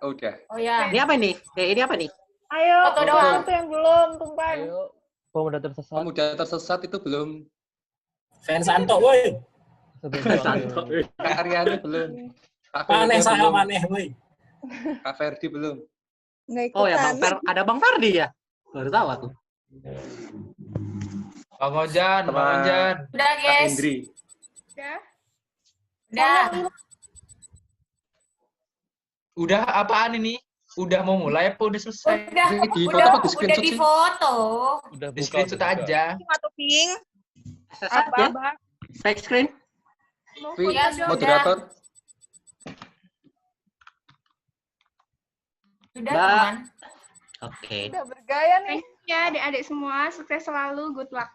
Oh, udah. Oh ya. Ini apa nih? Ini apa nih? Ayo, Foto doang. Itu yang belum, tumpan. Ayo, pemuda tersesat. Pemuda tersesat itu belum. Fans Anto woi. Kak Aryani belum. Maneh saya maneh woi. Kak Ferdi belum. Oh ya, ada Bang Ferdi ya? Baru tahu aku. Bang Ojan. Udah, guys. Indri. Udah apaan ini? Udah mau mulai apa udah selesai? Udah di foto. Udah di screenshot aja. Atau ping? Apa? Fake screen? Ya, sudah. Moderator. Sudah, teman. Oke. Udah bergaya nih. Ya, adik-adik semua, sukses selalu, good luck.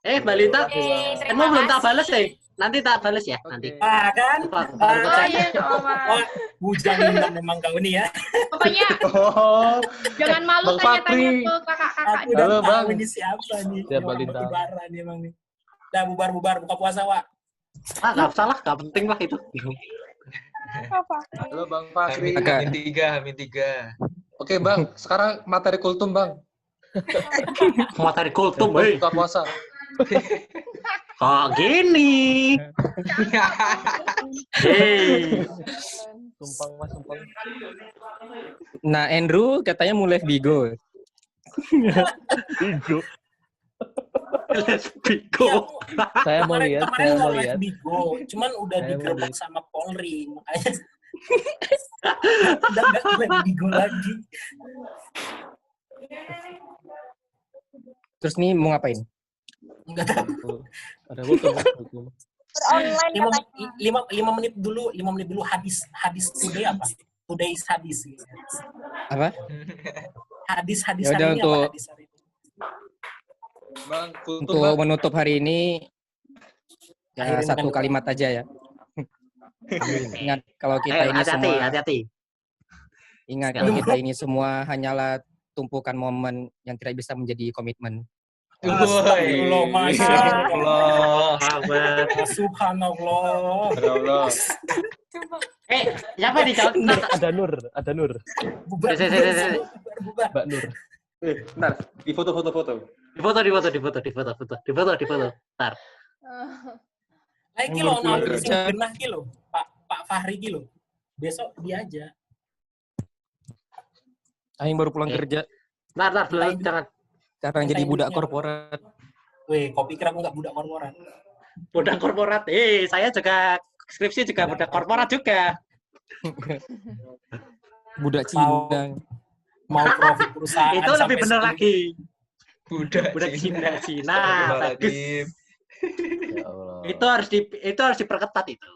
Mbak Linta, terima belum tak kasih. balas deh. Nanti tak balas ya, nanti. Ah kan? Baru Oh cek. iya, nggak apa-apa. Wah, hujanin memang kau ini ya. Pokoknya Oh, jangan malu Bang tanya-tanya Fakri. ke kakak-kakak. Aku udah Halo, tahu Bang. ini siapa nih. Siap, Orang Linta. berkibara nih emang nih. Udah bubar buka puasa, Wak. Nggak salah, nggak penting lah itu. Halo Bang Fakri. Hamin 3. Oke Bang, sekarang materi kultum Bang. Materi kultum, Buka puasa. Kok gini? Sumpang mas, sumpang. Nah, Andrew katanya mau live Bigo. Bigo. Bigo. Saya mau lihat, Kemarin saya mau live lihat. Bigo, cuman udah Saya mau digerebek lihat. sama Polri, makanya udah nggak live Bigo lagi. Terus nih mau ngapain? Enggak tahu. Ada kultum. Online lima menit dulu hadis today apa? Today's hadis. Apa? Hadis Ya udah hari ini untuk apa hadis hari ini? Bang, kultum untuk Bang. menutup hari ini ya Akhirin satu dengan kalimat aja ya. Ingat kalau kita ini Hati-hati, semua hati-hati. ingat kalau kita ini semua hanyalah tumpukan momen yang tidak bisa menjadi komitmen. Astagfirullah, Masya Allah. Sahabat. Subhanallah. Ya Allah. Siapa nih, Cok? Ada Nur, ada Nur. Bubar, Sini. bubar. Mbak Nur. Bentar, di foto. Difoto. Ntar. Lagi lo nanti sing genah ki lo, Pak Fahri ki lo. Besok dia aja. Aing baru pulang kerja. Ntar dulu, jangan. Sekarang jadi budak korporat. Weh, kau pikir aku nggak budak korporat? Budak korporat. Saya juga skripsi juga budak korporat juga. Budak Cina. Mau profit perusahaan. Itu lebih benar sampai lagi. Budak Cina. Bagus. Ya Allah. Itu harus diperketat itu.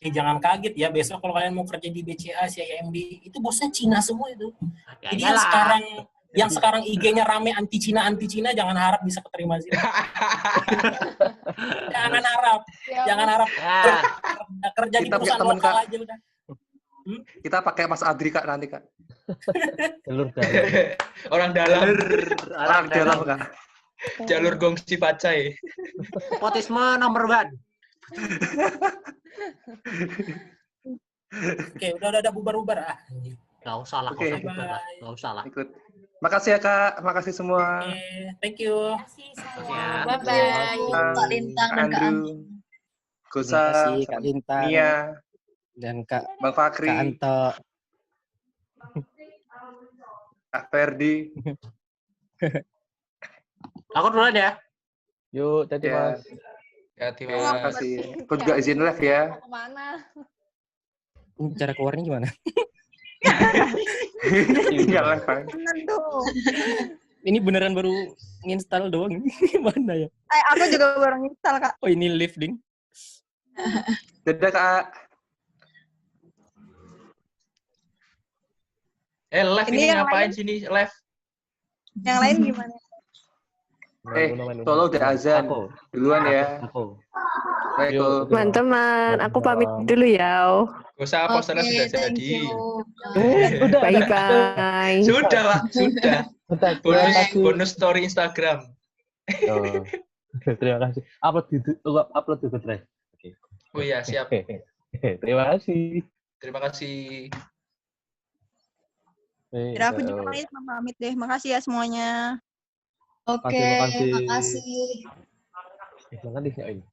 Jangan kaget ya, besok kalau kalian mau kerja di BCA, CIMB, itu bosnya Cina semua itu. Ya, Jadi iyalah. yang sekarang IG-nya rame anti Cina, jangan harap bisa keterima sih. Jangan harap. Kerja di Kita punya perusahaan teman, lokal Kak. aja udah. Kita pakai Mas Adri Kak nanti Kak. Jalur dalam. Orang dalam. Orang dalam Kak. Jalur gongsi pacai. Nepotisme nomor 1. Oke, udah bubar-bubar ah. Gak usah lah, Oke. gak usah lah. Ikut. Makasih ya Kak, makasih semua. Thank you. Bye-bye. Kak Lintang dan Kak Andu, Terima Gusa, kasih Kak Lintang Mia, dan Kak Bang Fakri, Kak Anto. Kak Ferdi. Aku duluan ya. Yuk, hati Ya. Mas. Terima kasih. Aku juga izin live ya. Kemana? Cara keluarnya gimana? Tinggal live Bang. Ini beneran baru nginstal doang. Gimana ya? Aku juga baru install, Kak. Oh, ini live ding. Dadah Kak. Live Ini ini yang ngapain lain? sini live? Yang lain gimana? Tolong udah azan. Duluan ya. Aku. Assalamualaikum. Teman-teman, aku pamit dulu ya. Gak usah, posternya sudah jadi. Bye-bye. Sudah, Pak. Sudah. Bonus story Instagram. Oh. Terima kasih. Upload juga, Tre. Oke. Oh iya, siap. Terima kasih. Terima kasih. Kira aku juga pamit deh. Makasih ya semuanya. Oke, makasih. Jangan disiain.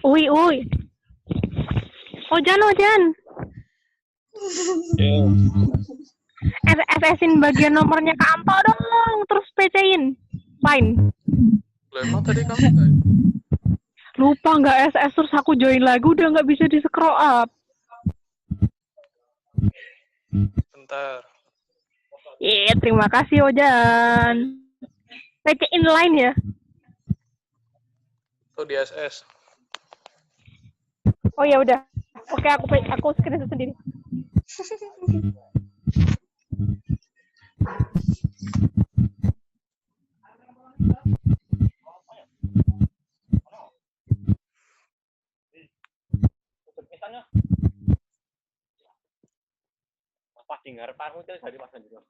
Uy. Ojan. SS-in bagian nomornya ke Anto dong, terus PC-in. Fine. Emang tadi kamu Lupa nggak SS, terus aku join lagi, udah nggak bisa di-scroll up. bentar. Terima kasih Ojan. PC-in line ya. Tuh di SS. Oh ya udah. Oke, aku screenshot sendiri. Apa dengar parmu itu dari pasang juga.